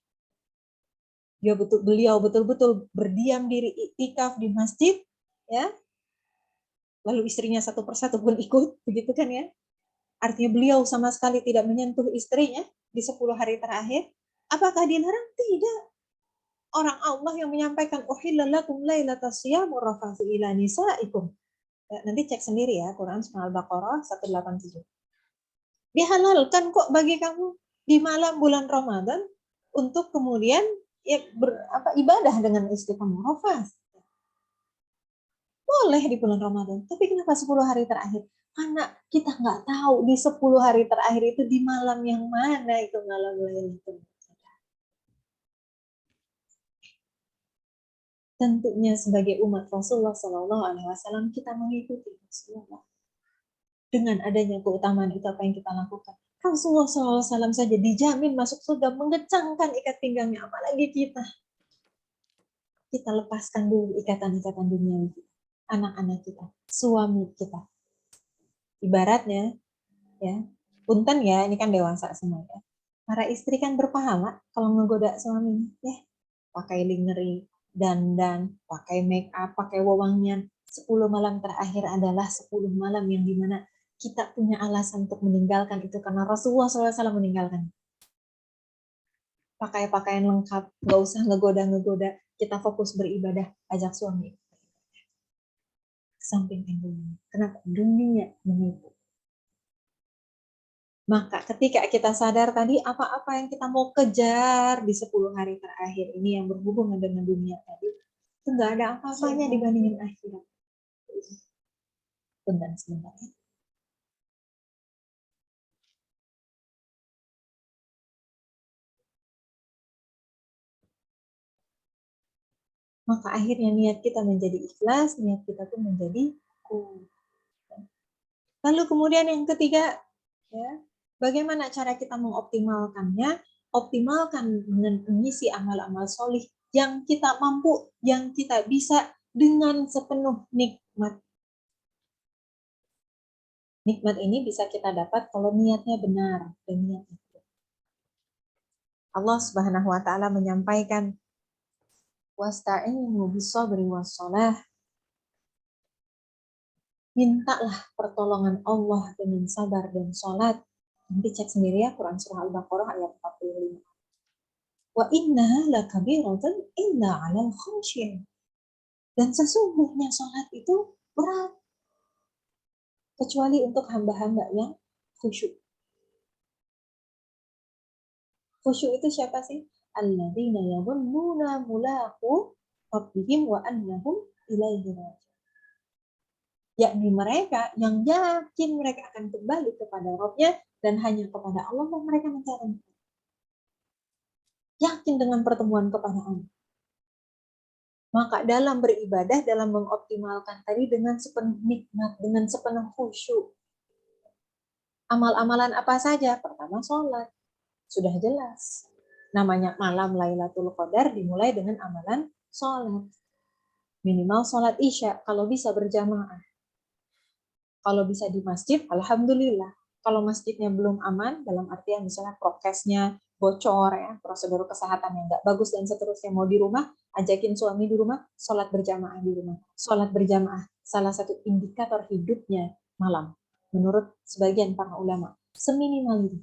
Speaker 3: Beliau betul-betul berdiam diri iktikaf di masjid, ya. Lalu istrinya satu persatu pun ikut, begitu kan ya? Artinya beliau sama sekali tidak menyentuh istrinya di 10 hari terakhir. Apakah dilarang? Tidak. Orang Allah yang menyampaikan uhilla lakum lailatas siyam rafathu ila nisaikum. Ya, nanti cek sendiri ya, Quran Surah Al-Baqarah 187. Dihalalkan kok bagi kamu di malam bulan Ramadan untuk kemudian ya ibadah dengan istri kamu, rafas. Boleh di bulan Ramadan, tapi kenapa 10 hari terakhir? Karena kita nggak tahu di 10 hari terakhir itu di malam yang mana itu malam Lailatul Qadar. Tentunya sebagai umat Rasulullah SAW kita mengikuti Rasulullah. Dengan adanya keutamaan itu apa yang kita lakukan? Rasulullah SAW saja dijamin masuk surga, mengecangkan ikat pinggangnya, apalagi kita. Kita lepaskan dulu ikatan-ikatan dunia kita, anak-anak kita, suami kita. Ibaratnya, ya, punten ya, ini kan dewasa semua ya. Para istri kan berpahala kalau ngegoda suaminya, ya. Pakai lingerie, dandan, pakai make up, pakai wewangian. 10 malam terakhir adalah 10 malam yang dimana kita punya alasan untuk meninggalkan itu karena Rasulullah SAW meninggalkan. Pakai pakaian lengkap, nggak usah ngegoda-ngegoda. Kita fokus beribadah, ajak suami. Kesampingkan dunia. Kenapa? Dunia menipu. Maka ketika kita sadar tadi apa-apa yang kita mau kejar di 10 hari terakhir ini yang berhubungan dengan dunia tadi, itu nggak ada apa-apanya dibandingin akhirat. Sebentar. Maka akhirnya niat kita menjadi ikhlas, niat kita pun menjadi kuat. Lalu kemudian yang ketiga, ya, bagaimana cara kita mengoptimalkannya? Optimalkan dengan mengisi amal-amal solih yang kita mampu, yang kita bisa dengan sepenuh nikmat. Nikmat ini bisa kita dapat kalau niatnya benar dan niatnya benar. Allah Subhanahu wa taala menyampaikan wasta'inu bis-sabri was-shalah. Mintalah pertolongan Allah dengan sabar dan salat. Nanti cek sendiri ya Quran Surah Al-Baqarah ayat 45. Wa innaha lakabiratun illa 'alal khashiyin. Dan sesungguhnya salat itu berat kecuali untuk hamba-hamba yang khusyuk. Khusyuk itu siapa sih? Alladzina yadhunnuna mulaqu rabbihim wa annahum ilaihi raji'un. Yakni mereka yang yakin mereka akan kembali kepada Rabb-nya dan hanya kepada Allah yang mereka mencari. Yakin dengan pertemuan kepada Allah. Maka dalam beribadah, dalam mengoptimalkan tadi dengan sepenuh nikmat, dengan sepenuh khusyuk. Amal-amalan apa saja? Pertama sholat. Sudah jelas. Namanya malam Lailatul Qadar dimulai dengan amalan sholat. Minimal sholat isya, kalau bisa berjamaah. Kalau bisa di masjid, alhamdulillah. Kalau masjidnya belum aman, dalam artian misalnya prokesnya bocor, ya, prosedur kesehatan yang nggak bagus dan seterusnya, mau di rumah, ajakin suami di rumah, sholat berjamaah di rumah. Sholat berjamaah, salah satu indikator hidupnya malam, menurut sebagian para ulama. Seminimal itu.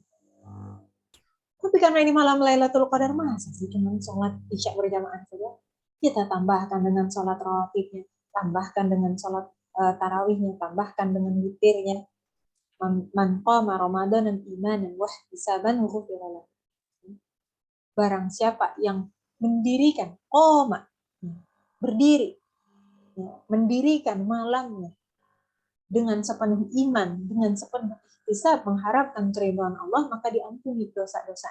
Speaker 3: Tapi karena ini malam Lailatul Qadar, masa sih cuma sholat isya berjamaah saja? Kita tambahkan dengan sholat rawatibnya, tambahkan dengan sholat tarawihnya, tambahkan dengan witirnya. Man qama Ramadanan imanan wa ihtisaban ghufira lahu. Barang siapa yang mendirikan berdiri, mendirikan malamnya dengan sepenuh iman, dengan sepenuh ihtisab, mengharapkan keridhaan Allah, maka diampuni dosa-dosa.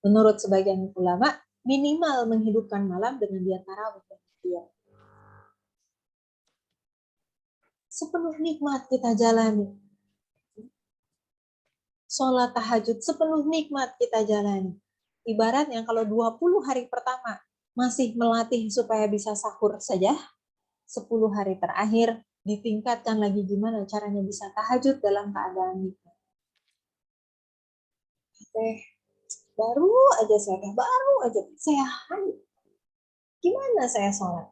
Speaker 3: Menurut sebagian ulama, minimal menghidupkan malam dengan dia tarawih dan dia. Sepenuh nikmat kita jalani. Sholat tahajud sepenuh nikmat kita jalani. Ibaratnya kalau 20 hari pertama masih melatih supaya bisa sahur saja, 10 hari terakhir ditingkatkan lagi gimana caranya bisa tahajud dalam keadaan nikmat. Baru aja saya gimana saya sholat?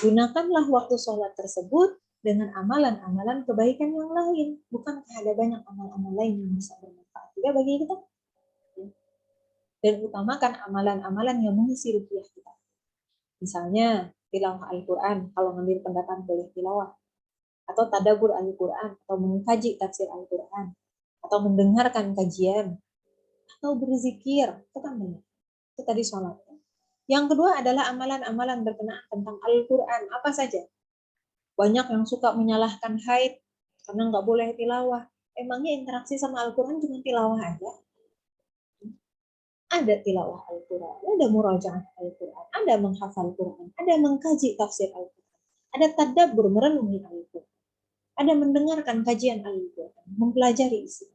Speaker 3: Gunakanlah waktu sholat tersebut dengan amalan-amalan kebaikan yang lain. Bukankah ada banyak amal-amal lain yang bisa bermanfaat juga bagi kita? Dan utamakan amalan-amalan yang mengisi rupiah kita. Misalnya, tilawah Al-Quran, kalau ngambil pendapat boleh tilawah. Atau tadabbur Al-Quran, atau mengkaji tafsir Al-Quran. Atau mendengarkan kajian. Atau berzikir, itu kan banyak. Itu tadi sholat. Yang kedua adalah amalan-amalan berkenaan tentang Al-Quran. Apa saja? Banyak yang suka menyalahkan haid karena nggak boleh tilawah. Emangnya interaksi sama Al-Quran cuma tilawah aja? Ada tilawah Al-Quran, ada murajaah Al-Quran, ada menghafal Al-Quran, ada mengkaji tafsir Al-Quran, ada tadabbur merenungi Al-Quran, ada mendengarkan kajian Al-Quran, mempelajari isi.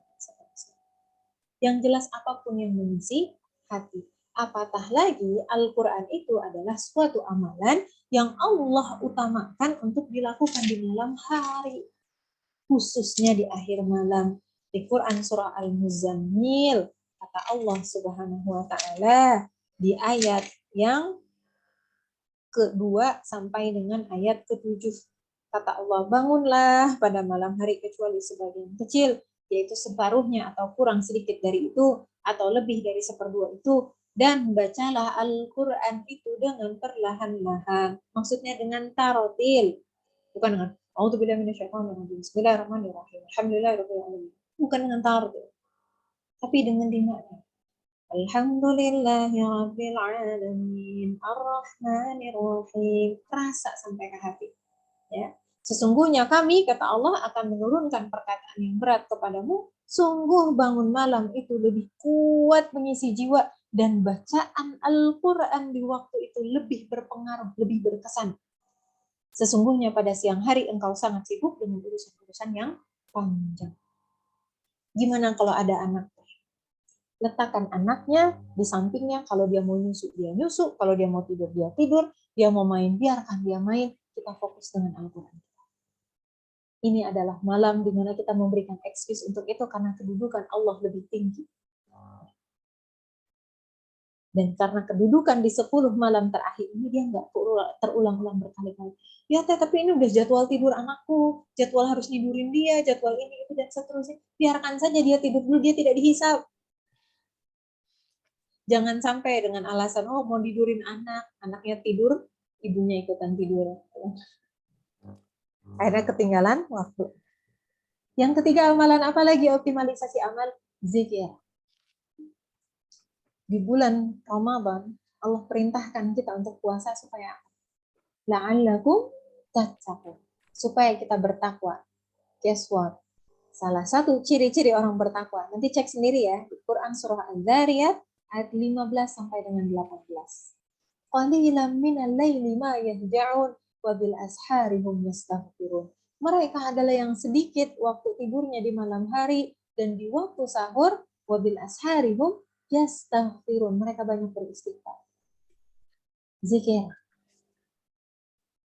Speaker 3: Yang jelas apapun yang mengisi hati. Apatah lagi Al-Quran itu adalah suatu amalan yang Allah utamakan untuk dilakukan di malam hari. Khususnya di akhir malam. Di Quran surah Al-Muzammil, kata Allah Subhanahu wa Ta'ala di ayat yang kedua sampai dengan ayat ke-7. Kata Allah, bangunlah pada malam hari kecuali sebagian kecil, yaitu separuhnya atau kurang sedikit dari itu, atau lebih dari seperdua itu, dan bacalah Al-Quran itu dengan perlahan-lahan. Maksudnya dengan tarotil. Bukan dengan A'udzubillahi minasyaitonirrajim. Bismillahirrahmanirrahim. Alhamdulillahirabbil alamin. Bukan dengan tarotil. Tapi dengan dimakna. Alhamdulillahirabbil alamin. Ar-Rahmanirrahim. Terasa sampai ke hati. Ya. Sesungguhnya kami, kata Allah, akan menurunkan perkataan yang berat kepadamu. Sungguh bangun malam itu lebih kuat mengisi jiwa, dan bacaan Al-Quran di waktu itu lebih berpengaruh, lebih berkesan. Sesungguhnya pada siang hari engkau sangat sibuk dengan urusan-urusan yang panjang. Gimana kalau ada anak? Letakkan anaknya di sampingnya, kalau dia mau nyusu, dia nyusu, kalau dia mau tidur, dia mau main, biarkan dia main, kita fokus dengan Al-Quran. Ini adalah malam di mana kita memberikan excuse untuk itu karena kedudukan Allah lebih tinggi. Dan karena kedudukan di 10 malam terakhir ini dia nggak terulang-ulang berkali-kali. Ya teh, tapi ini udah jadwal tidur anakku, jadwal harus tidurin dia, jadwal ini itu dan seterusnya. Biarkan saja dia tidur dulu, dia tidak dihisab. Jangan sampai dengan alasan mau tidurin anaknya tidur, ibunya ikutan tidur. Akhirnya ketinggalan waktu. Yang ketiga, amalan apa lagi? Optimalisasi amal, zikir. Di bulan Ramadan, Allah perintahkan kita untuk puasa supaya la'allakum tattaqun, supaya kita bertakwa. Guess what? Salah satu ciri-ciri orang bertakwa, nanti cek sendiri ya, di Quran surah Al-Dzariyat ayat 15 sampai dengan 18. Qalilan minal laili ma yahja'un wa bil ashari hum yastaghfirun. Mereka adalah yang sedikit waktu tidurnya di malam hari dan di waktu sahur wa bil ashari hum yastaghfirun. Mereka banyak beristighfar. Zikir.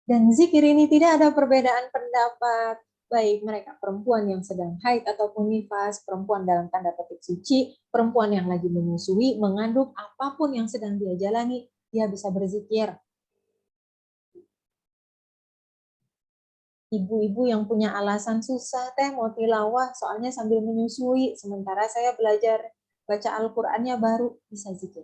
Speaker 3: Dan zikir ini tidak ada perbedaan pendapat, baik mereka perempuan yang sedang haid ataupun nifas, perempuan dalam tanda petik suci, perempuan yang lagi menyusui, mengandung, apapun yang sedang dia jalani, dia bisa berzikir. Ibu-ibu yang punya alasan susah teh mau tilawah soalnya sambil menyusui, sementara saya belajar baca Al-Qur'annya baru bisa zikir.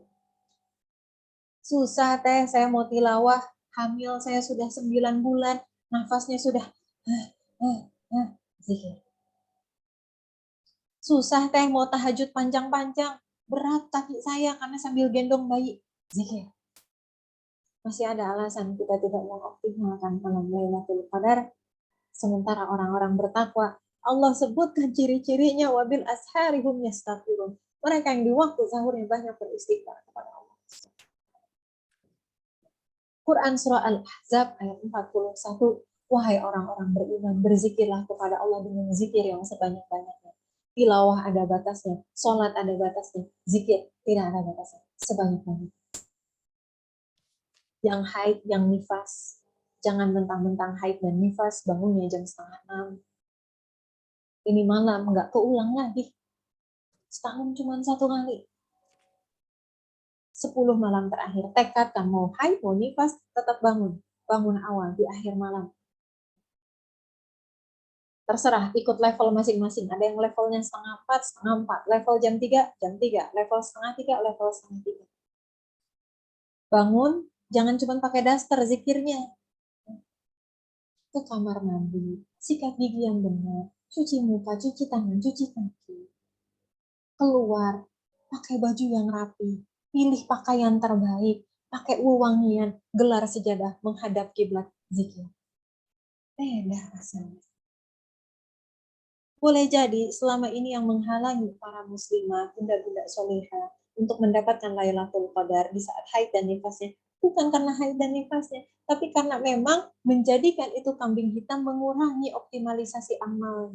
Speaker 3: Susah teh saya mau tilawah, hamil saya sudah 9 bulan, nafasnya sudah zikir. Susah teh mau tahajud panjang-panjang, berat kaki saya karena sambil gendong bayi, zikir. Masih ada alasan kita tidak mengoptimalkan malam Lailatul Qadar, sementara orang-orang bertakwa, Allah sebutkan ciri-cirinya wabil asharihum yastaghfirun. Mereka yang di waktu sahurnya banyak beristighfar kepada Allah. Quran surah Al-Ahzab ayat 41, wahai orang-orang beriman, berzikirlah kepada Allah dengan zikir yang sebanyak-banyaknya. Tilawah ada batasnya, sholat ada batasnya, zikir tidak ada batasnya, sebanyak-banyaknya. Yang haid, yang nifas, jangan mentang-mentang haid dan nifas bangunnya jam 5:30. Ini malam nggak keulang lagi. Setahun cuma 1 kali. 10 malam terakhir, tekadkan mau haid, mau nifas, tetap bangun. Bangun awal di akhir malam. Terserah, ikut level masing-masing. Ada yang levelnya 3:30, 3:30. Level jam 3, jam 3. Level 2:30, level 2:30. Bangun, jangan cuma pakai daster zikirnya. Ke kamar mandi, sikat gigi yang benar, cuci muka, cuci tangan, cuci kaki. Keluar, pakai baju yang rapi, pilih pakaian terbaik, pakai wewangian, gelar sejadah, menghadap kiblat, zikir. Beda rasanya. Boleh jadi selama ini yang menghalangi para muslimah, bunda-bunda solehah untuk mendapatkan Lailatul Qadar di saat haid dan nifasnya, bukan karena haid dan nifasnya, tapi karena memang menjadikan itu kambing hitam, mengurangi optimalisasi amal.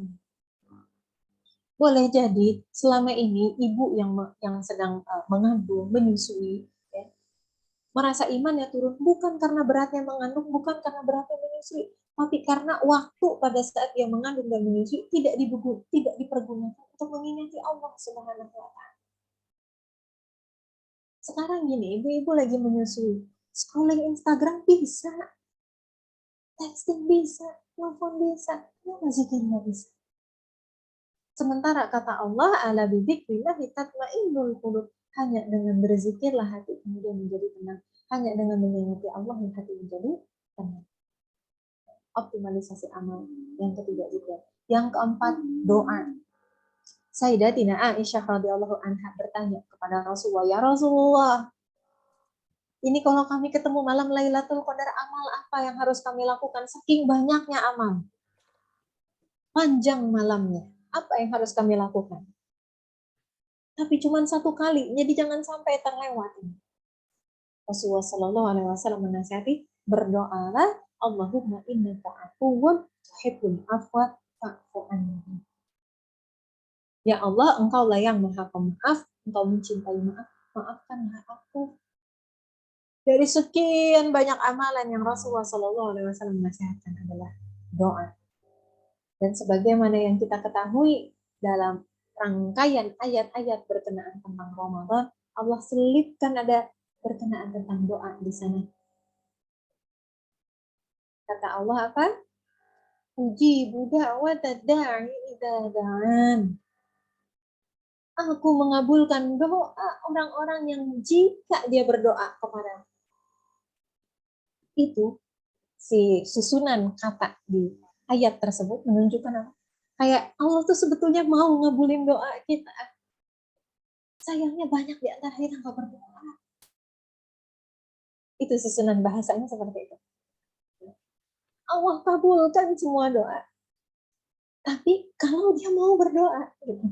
Speaker 3: Boleh jadi selama ini ibu yang sedang mengandung, menyusui, ya, merasa imannya turun bukan karena beratnya mengandung, bukan karena beratnya menyusui, tapi karena waktu pada saat dia mengandung dan menyusui tidak dipergunakan untuk mengingati Allah Subhanahu wa Ta'ala. Sekarang gini, ibu-ibu lagi menyusui, scrolling Instagram bisa, texting bisa, telepon bisa, kenapa zikir nggak bisa? Sementara kata Allah, ala bidzikrillahi tatmainnul qulub, hanya dengan berzikirlah hati kemudian menjadi tenang. Hanya dengan mengingati Allah hati menjadi tenang. Optimalisasi amal. Yang ketiga zikir. Yang keempat, doa. Sayyidatina Aisyah radhiyallahu anha bertanya kepada Rasulullah, ya Rasulullah, ini kalau kami ketemu malam Lailatul Qadar, amal apa yang harus kami lakukan? Saking banyaknya amal. Panjang malamnya. Apa yang harus kami lakukan? Tapi cuma 1 kali, jadi jangan sampai terlewat. Rasulullah Shallallahu Alaihi Wasallam menasihati, berdoalah, Allahumma innaka afuwwun tuhibbul afwa fa'fu anni. Ya Allah, Engkaulah yang Maha Pemaaf, Engkau mencintai maaf, maafkanlah aku. Dari sekian banyak amalan yang Rasulullah Shallallahu Alaihi Wasallam menasihatkan adalah doa. Dan sebagaimana yang kita ketahui dalam rangkaian ayat-ayat berkenaan tentang Ramadan, Allah selipkan ada berkenaan tentang doa di sana. Kata Allah apa? Ujibu da'watad da'i idza da'an. Aku mengabulkan doa orang-orang yang jika dia berdoa kepada. Itu si susunan kata di ayat tersebut menunjukkan apa? Kayak Allah tuh sebetulnya mau ngabulin doa kita. Sayangnya banyak di antara kita nggak berdoa. Itu susunan bahasanya seperti itu. Allah kabulkan semua doa. Tapi kalau dia mau berdoa, gitu.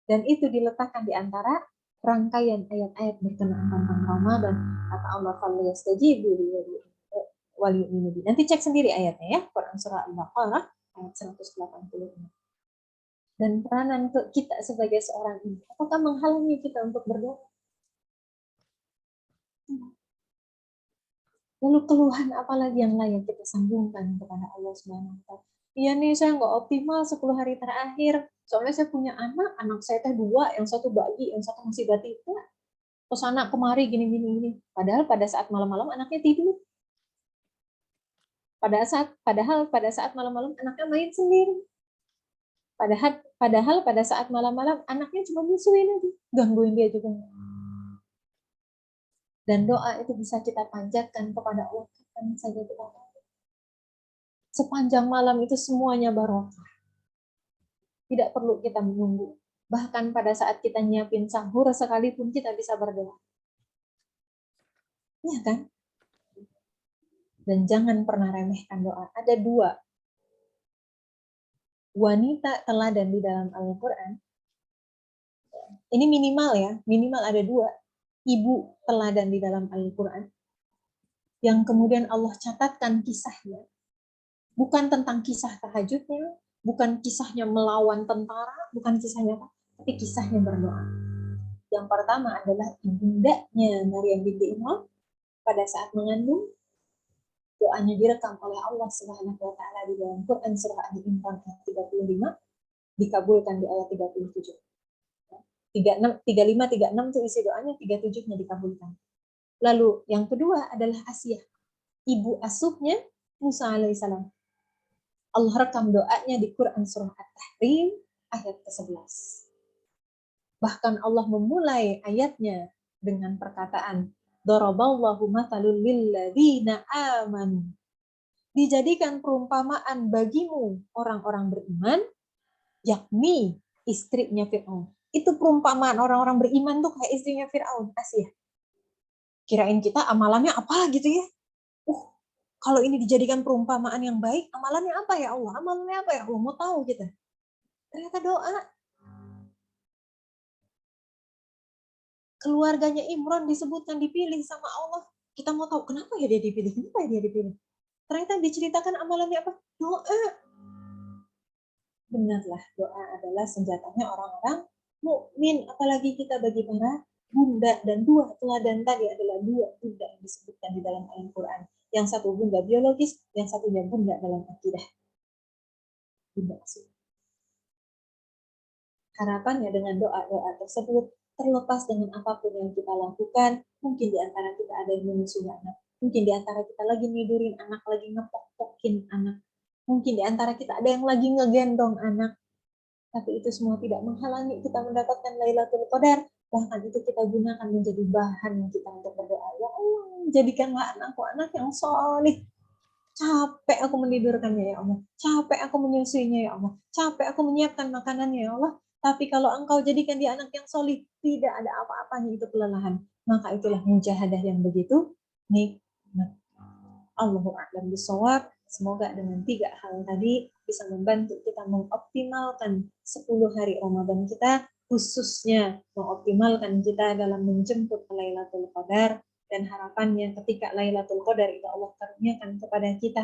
Speaker 3: Dan itu diletakkan di antara rangkaian ayat-ayat berkenaan tentang Ramadan. Kata Allah, "Falyastajibu wal yu'minu bi." Nanti cek sendiri ayatnya ya, Quran surah Al-Baqarah ayat 186. Dan peranan kita sebagai seorang ibu, apakah menghalangi kita untuk berdoa? Lalu keluhan apalagi yang layak kita sambungkan kepada Allah Subhanahu wa Ta'ala? Iya nih, saya nggak optimal 10 hari terakhir. Soalnya saya punya anak saya teh 2, yang satu bayi, yang satu masih balita. Terus anak kemari gini. Padahal pada saat malam-malam anaknya tidur. Padahal pada saat malam-malam anaknya main sendiri. Padahal pada saat malam-malam anaknya cuma nyusuin aja, gangguin dia juga. Dan doa itu bisa kita panjatkan kepada Allah kapan saja kita mau. Sepanjang malam itu semuanya barokah. Tidak perlu kita menunggu. Bahkan pada saat kita nyiapin sahur sekalipun kita bisa berdoa. Iya kan? Dan jangan pernah remehkan doa. Ada 2 wanita teladan di dalam Al-Quran. Ini minimal ada 2 ibu teladan di dalam Al-Quran yang kemudian Allah catatkan kisahnya. Bukan tentang kisah tahajudnya, bukan kisahnya melawan tentara, bukan kisahnya apa, tapi kisahnya berdoa. Yang pertama adalah ibundanya Maryam binti Imran pada saat mengandung, doanya direkam oleh Allah Subhanahu wa Ta'ala di dalam Quran surah Ali Imran ayat 35, dikabulkan di ayat 37. 35, 36 itu isi doanya, 37-nya dikabulkan. Lalu yang kedua adalah Asiyah, ibu asuhnya Musa alaihissalam. Allah rekam doanya di Quran surah At-Tahrim ayat ke-11. Bahkan Allah memulai ayatnya dengan perkataan, "Daraballahu mathalul lilladzina amanu." Dijadikan perumpamaan bagimu orang-orang beriman, yakni istrinya Fir'aun. Itu perumpamaan orang-orang beriman tuh kayak istrinya Fir'aun, Asiyah. Kirain kita amalannya apa gitu ya? Kalau ini dijadikan perumpamaan yang baik, amalannya apa ya Allah? Amalannya apa ya Allah? Mau tahu kita. Ternyata doa. Keluarganya Imran disebutkan dipilih sama Allah. Kita mau tahu kenapa ya dia dipilih? Kenapa ya dia dipilih? Ternyata diceritakan amalannya apa? Doa. Benarlah, doa adalah senjatanya orang-orang mukmin, apalagi kita bagi para bunda. Dan 2 teladan tadi adalah 2 bunda yang disebutkan di dalam Al-Quran. Yang satu bunda biologis, yang satunya bunda dalam akidah. Bunda asuh. Harapannya dengan doa-doa tersebut, terlepas dengan apapun yang kita lakukan, mungkin di antara kita ada yang menyusui anak, mungkin di antara kita lagi nidurin anak, lagi ngepok-pokin anak, mungkin di antara kita ada yang lagi ngegendong anak, tapi itu semua tidak menghalangi kita mendapatkan Lailatul Qadar. Bahkan itu kita gunakan menjadi bahan kita untuk berdoa. Ya Allah, jadikanlah anakku anak yang soleh. Capek aku menidurkannya ya Allah. Capek aku menyusuinya ya Allah. Capek aku menyiapkan makanannya ya Allah. Tapi kalau Engkau jadikan dia anak yang soleh, tidak ada apa-apanya itu kelelahan. Maka itulah mujahadah yang begitu nikmat. Allahu a'lam bishawab. Semoga dengan 3 hal tadi bisa membantu kita mengoptimalkan 10 hari Ramadan kita, khususnya mengoptimalkan kita dalam menjemput Lailatul Qadar. Dan harapannya ketika Lailatul Qadar itu Allah karuniakan kepada kita,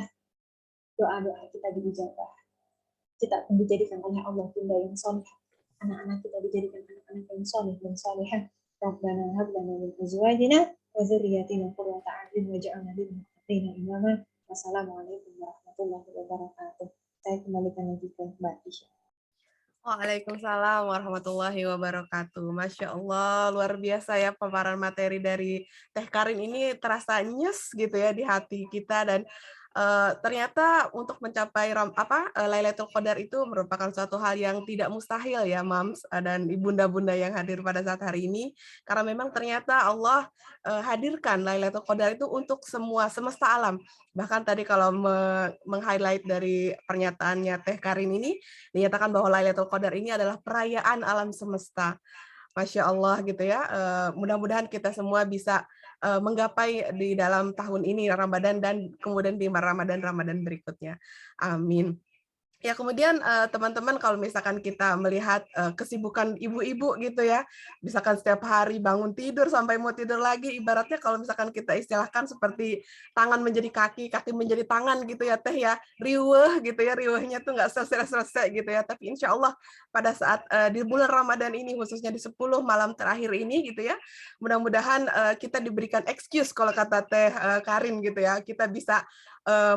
Speaker 3: doa-doa kita diijabah. Kita pun dijadikan oleh Allah bunda yang soleh. Anak-anak kita dijadikan anak-anak yang soleh dan solehah. Rabbana hab lana min azwajina wa dzurriyyatina qurrata a'yun waj'alna lil muttaqina imama. Wassalamualaikum warahmatullahi wabarakatuh. Saya kembalikan lagi ke Mbak Isya.
Speaker 1: Waalaikumsalam warahmatullahi wabarakatuh. Masya Allah, luar biasa ya paparan materi dari Teh Karin ini, terasa nyes gitu ya di hati kita. Dan ternyata untuk mencapai Lailatul Qadar itu merupakan suatu hal yang tidak mustahil ya, Mams dan ibunda-bunda yang hadir pada saat hari ini, karena memang ternyata Allah hadirkan Lailatul Qadar itu untuk semua semesta alam. Bahkan tadi kalau meng-highlight dari pernyataannya Teh Karin ini, dinyatakan bahwa Lailatul Qadar ini adalah perayaan alam semesta. Masya Allah gitu ya. Mudah-mudahan kita semua bisa menggapai di dalam tahun ini Ramadan dan kemudian di Ramadan berikutnya. Amin. Ya, kemudian teman-teman kalau misalkan kita melihat kesibukan ibu-ibu gitu ya, misalkan setiap hari bangun tidur sampai mau tidur lagi, ibaratnya kalau misalkan kita istilahkan seperti tangan menjadi kaki, kaki menjadi tangan gitu ya Teh ya, riweuh gitu ya, riweuhnya tuh nggak selesai-selesai gitu ya, tapi insya Allah pada saat di bulan Ramadan ini, khususnya di 10 malam terakhir ini gitu ya, mudah-mudahan kita diberikan excuse kalau kata Teh Karin gitu ya, kita bisa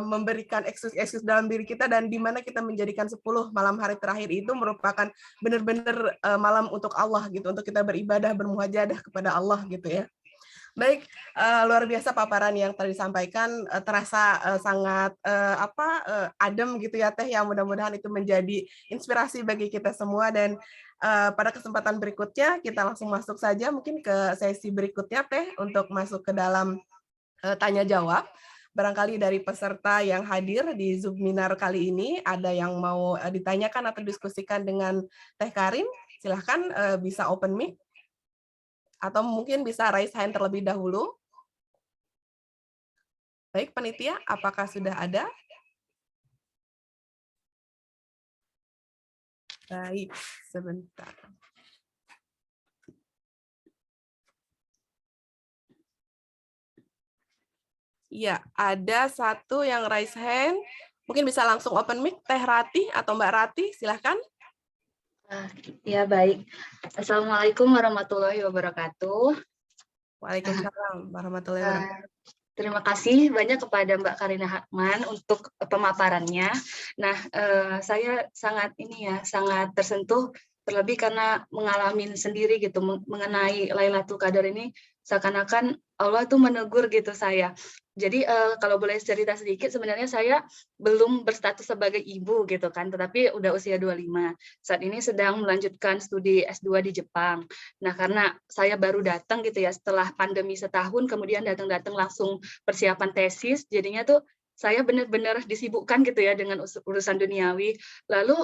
Speaker 1: memberikan eksklusi dalam diri kita dan di mana kita menjadikan 10 malam hari terakhir itu merupakan benar-benar malam untuk Allah gitu, untuk kita beribadah, bermuhajadah kepada Allah gitu ya. Baik, luar biasa paparan yang tadi disampaikan, terasa sangat adem gitu ya Teh, yang mudah-mudahan itu menjadi inspirasi bagi kita semua dan pada kesempatan berikutnya kita langsung masuk saja mungkin ke sesi berikutnya Teh untuk masuk ke dalam tanya jawab. Barangkali dari peserta yang hadir di Zoominar kali ini ada yang mau ditanyakan atau diskusikan dengan Teh Karin, silahkan bisa open mic atau mungkin bisa raise hand terlebih dahulu. Baik, panitia, apakah sudah ada? Baik, sebentar. Iya, ada satu yang raise hand. Mungkin bisa langsung open mic, Teh Rati atau Mbak Rati, silahkan.
Speaker 4: Ya, baik. Assalamualaikum warahmatullahi wabarakatuh.
Speaker 1: Waalaikumsalam warahmatullahi wabarakatuh.
Speaker 4: Terima kasih banyak kepada Mbak Karina Hakman untuk pemaparannya. Nah, saya sangat sangat tersentuh terlebih karena mengalami sendiri gitu mengenai Lailatul Qadar ini, seakan-akan Allah tuh menegur gitu saya. Jadi kalau boleh cerita sedikit, sebenarnya saya belum berstatus sebagai ibu gitu kan, tetapi udah usia 25. Saat ini sedang melanjutkan studi S2 di Jepang. Nah, karena saya baru datang gitu ya setelah pandemi setahun, kemudian datang langsung persiapan tesis, jadinya tuh saya benar-benar disibukkan gitu ya dengan urusan duniawi. Lalu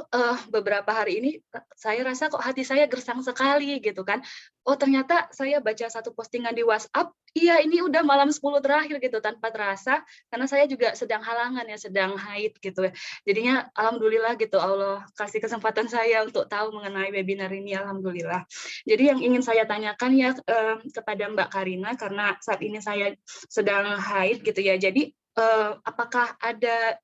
Speaker 4: beberapa hari ini saya rasa kok hati saya gersang sekali gitu kan. Oh, ternyata saya baca satu postingan di WhatsApp, iya ini udah malam 10 terakhir gitu tanpa terasa, karena saya juga sedang halangan ya, sedang haid gitu ya. Jadinya alhamdulillah gitu Allah kasih kesempatan saya untuk tahu mengenai webinar ini, alhamdulillah. Jadi yang ingin saya tanyakan ya kepada Mbak Karina, karena saat ini saya sedang haid gitu ya. Jadi apakah ada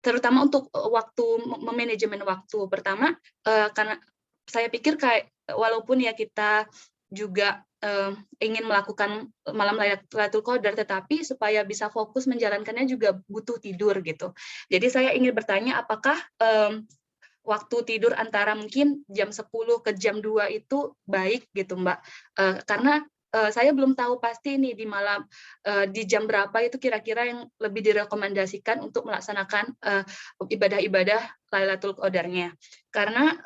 Speaker 4: terutama untuk waktu memanajemen waktu, pertama karena saya pikir kayak walaupun ya kita juga ingin melakukan malam Lailatul Qadar, tetapi supaya bisa fokus menjalankannya juga butuh tidur gitu. Jadi saya ingin bertanya apakah waktu tidur antara mungkin jam 10 ke jam 2 itu baik gitu Mbak, karena saya belum tahu pasti nih di malam di jam berapa itu kira-kira yang lebih direkomendasikan untuk melaksanakan ibadah-ibadah Lailatul Qadarnya. Karena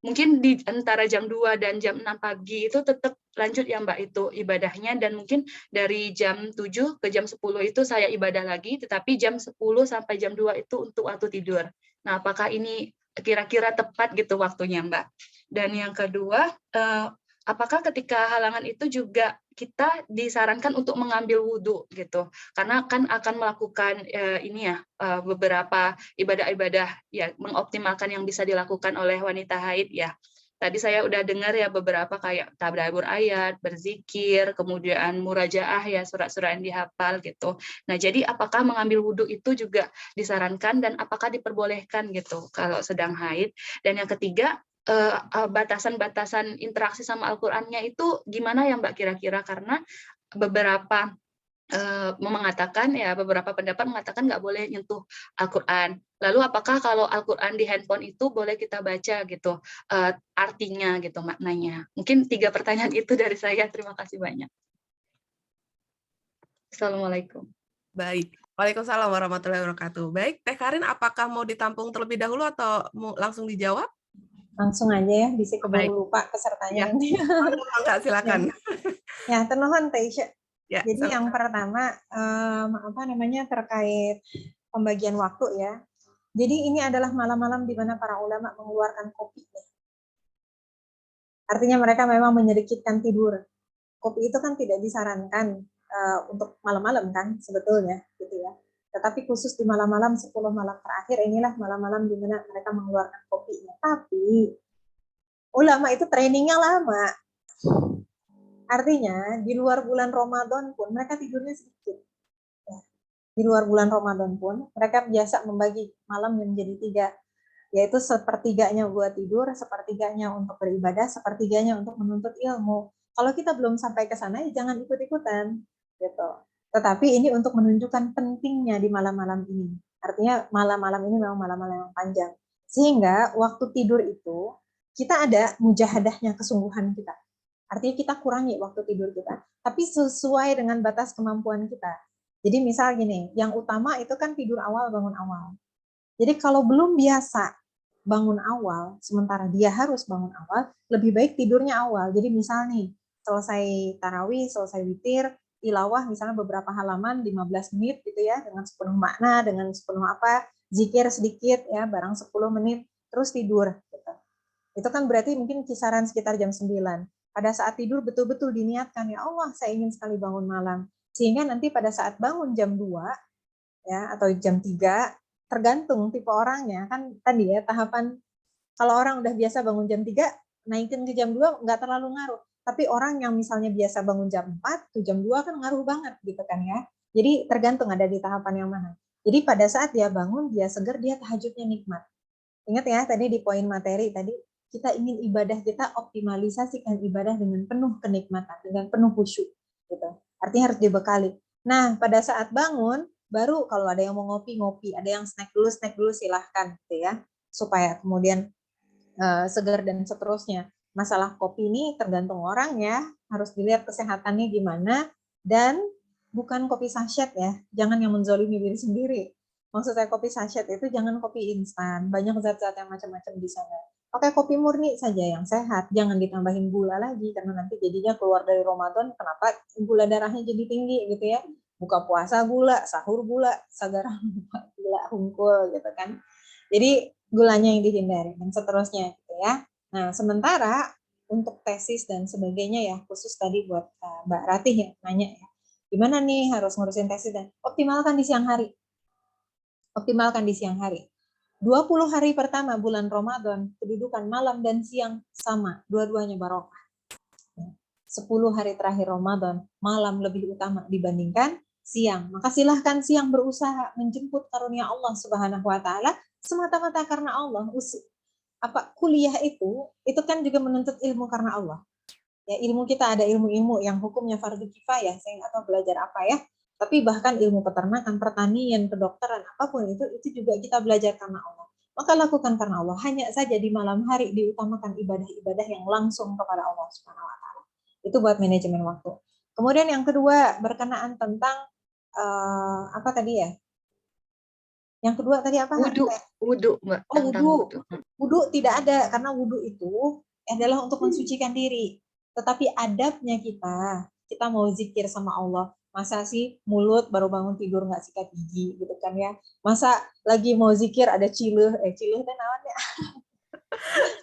Speaker 4: mungkin di antara jam 2 dan jam 6 pagi itu tetap lanjut ya Mbak itu ibadahnya, dan mungkin dari jam 7 ke jam 10 itu saya ibadah lagi, tetapi jam 10 sampai jam 2 itu untuk waktu tidur. Nah, apakah ini kira-kira tepat gitu waktunya Mbak? Dan yang kedua, apakah ketika halangan itu juga kita disarankan untuk mengambil wudhu gitu, karena kan akan melakukan beberapa ibadah-ibadah ya, mengoptimalkan yang bisa dilakukan oleh wanita haid ya. Tadi saya udah dengar ya beberapa kayak tadabbur ayat, berzikir, kemudian murajaah ya, surat-surat yang dihafal gitu. Nah, jadi apakah mengambil wudhu itu juga disarankan dan apakah diperbolehkan gitu kalau sedang haid? Dan yang ketiga, batasan-batasan interaksi sama Al-Qur'annya itu gimana ya Mbak kira-kira? Karena beberapa mengatakan ya, beberapa pendapat mengatakan nggak boleh nyentuh Al-Qur'an. Lalu apakah kalau Al-Qur'an di handphone itu boleh kita baca gitu artinya gitu, maknanya? Mungkin 3 pertanyaan itu dari saya. Terima kasih banyak. Assalamualaikum.
Speaker 1: Baik. Waalaikumsalam warahmatullahi wabarakatuh. Baik, Teh Karin, apakah mau ditampung terlebih dahulu atau mau langsung dijawab?
Speaker 3: Langsung aja ya, bisa keburu lupa pesertanya
Speaker 1: Ya.
Speaker 3: nanti.
Speaker 1: Enggak, silakan.
Speaker 3: Ya, ternuhun Teh Isya.
Speaker 1: Ya,
Speaker 3: jadi yang pertama terkait pembagian waktu ya. Jadi ini adalah malam-malam di mana para ulama mengeluarkan kopi. Artinya mereka memang menyedikitkan tidur. Kopi itu kan tidak disarankan untuk malam-malam kan sebetulnya gitu ya. Tetapi khusus di malam-malam 10 malam terakhir inilah malam-malam di mana mereka mengeluarkan kopinya. Tapi ulama itu trainingnya lama. Artinya di luar bulan Ramadan pun mereka tidurnya sedikit. Ya. Di luar bulan Ramadan pun mereka biasa membagi malam menjadi 3, yaitu sepertiganya buat tidur, sepertiganya untuk beribadah, sepertiganya untuk menuntut ilmu. Kalau kita belum sampai ke sana, ya jangan ikut-ikutan, gitu. Tetapi ini untuk menunjukkan pentingnya di malam-malam ini. Artinya malam-malam ini memang malam-malam yang panjang. Sehingga waktu tidur itu kita ada mujahadahnya, kesungguhan kita. Artinya kita kurangi waktu tidur kita, tapi sesuai dengan batas kemampuan kita. Jadi misal gini, yang utama itu kan tidur awal, bangun awal. Jadi kalau belum biasa bangun awal, sementara dia harus bangun awal, lebih baik tidurnya awal. Jadi misal nih, selesai tarawih, selesai witir, tilawah misalnya beberapa halaman, 15 menit gitu ya, dengan sepenuh makna, dengan sepenuh apa, zikir sedikit ya, barang 10 menit, terus tidur. Gitu. Itu kan berarti mungkin kisaran sekitar jam 9. Pada saat tidur betul-betul diniatkan, ya Allah saya ingin sekali bangun malam. Sehingga nanti pada saat bangun jam 2, ya, atau jam 3, tergantung tipe orangnya. Kan tadi ya, tahapan kalau orang udah biasa bangun jam 3, naikin ke jam 2 nggak terlalu ngaruh. Tapi orang yang misalnya biasa bangun jam 4, tuh jam 2 kan ngaruh banget gitu kan ya. Jadi tergantung ada di tahapan yang mana. Jadi pada saat dia bangun, dia seger, dia tahajudnya nikmat. Ingat ya, tadi di poin materi tadi, kita ingin ibadah kita optimalisasikan ibadah dengan penuh kenikmatan, dengan penuh khusyuk. Gitu. Artinya harus dibekali. Nah, pada saat bangun, baru kalau ada yang mau ngopi, ada yang snack dulu silahkan gitu ya. Supaya kemudian segar dan seterusnya. Masalah kopi ini tergantung orang ya, harus dilihat kesehatannya gimana, dan bukan kopi sachet ya, jangan yang menzolimi diri sendiri. Maksudnya kopi sachet itu jangan kopi instan, banyak zat-zat yang macam-macam di sana. Oke, kopi murni saja yang sehat, jangan ditambahin gula lagi, karena nanti jadinya keluar dari Ramadan, kenapa gula darahnya jadi tinggi gitu ya. Buka puasa gula, sahur gula, sagaran gula hungkul gitu kan. Jadi gulanya yang dihindari dan seterusnya gitu ya. Nah, sementara untuk tesis dan sebagainya ya, khusus tadi buat Mbak Ratih ya nanya ya. Gimana nih harus ngurusin tesis dan optimalkan di siang hari. Optimalkan di siang hari. 20 hari pertama bulan Ramadan, kedudukan malam dan siang sama, dua-duanya barokah. 10 hari terakhir Ramadan, malam lebih utama dibandingkan siang. Maka silahkan siang berusaha menjemput karunia Allah Subhanahu wa taala semata-mata karena Allah. Kuliah itu kan juga menuntut ilmu karena Allah. Ya, ilmu kita ada ilmu-ilmu yang hukumnya fardu kifayah, saya nggak tahu belajar apa ya. Tapi bahkan ilmu peternakan, pertanian, kedokteran, apapun itu juga kita belajar karena Allah. Maka lakukan karena Allah. Hanya saja di malam hari diutamakan ibadah-ibadah yang langsung kepada Allah Subhanahu wa taala. Itu buat manajemen waktu. Kemudian yang kedua berkenaan tentang apa tadi ya? Yang kedua tadi apa?
Speaker 4: Wudhu, Mbak.
Speaker 3: Oh, wudhu. Wudhu tidak ada, karena wudhu itu adalah untuk mensucikan diri. Tetapi adabnya kita mau zikir sama Allah. Masa sih mulut baru bangun tidur nggak sikat gigi gitu kan ya? Masa lagi mau zikir ada cileuh dan naonnya?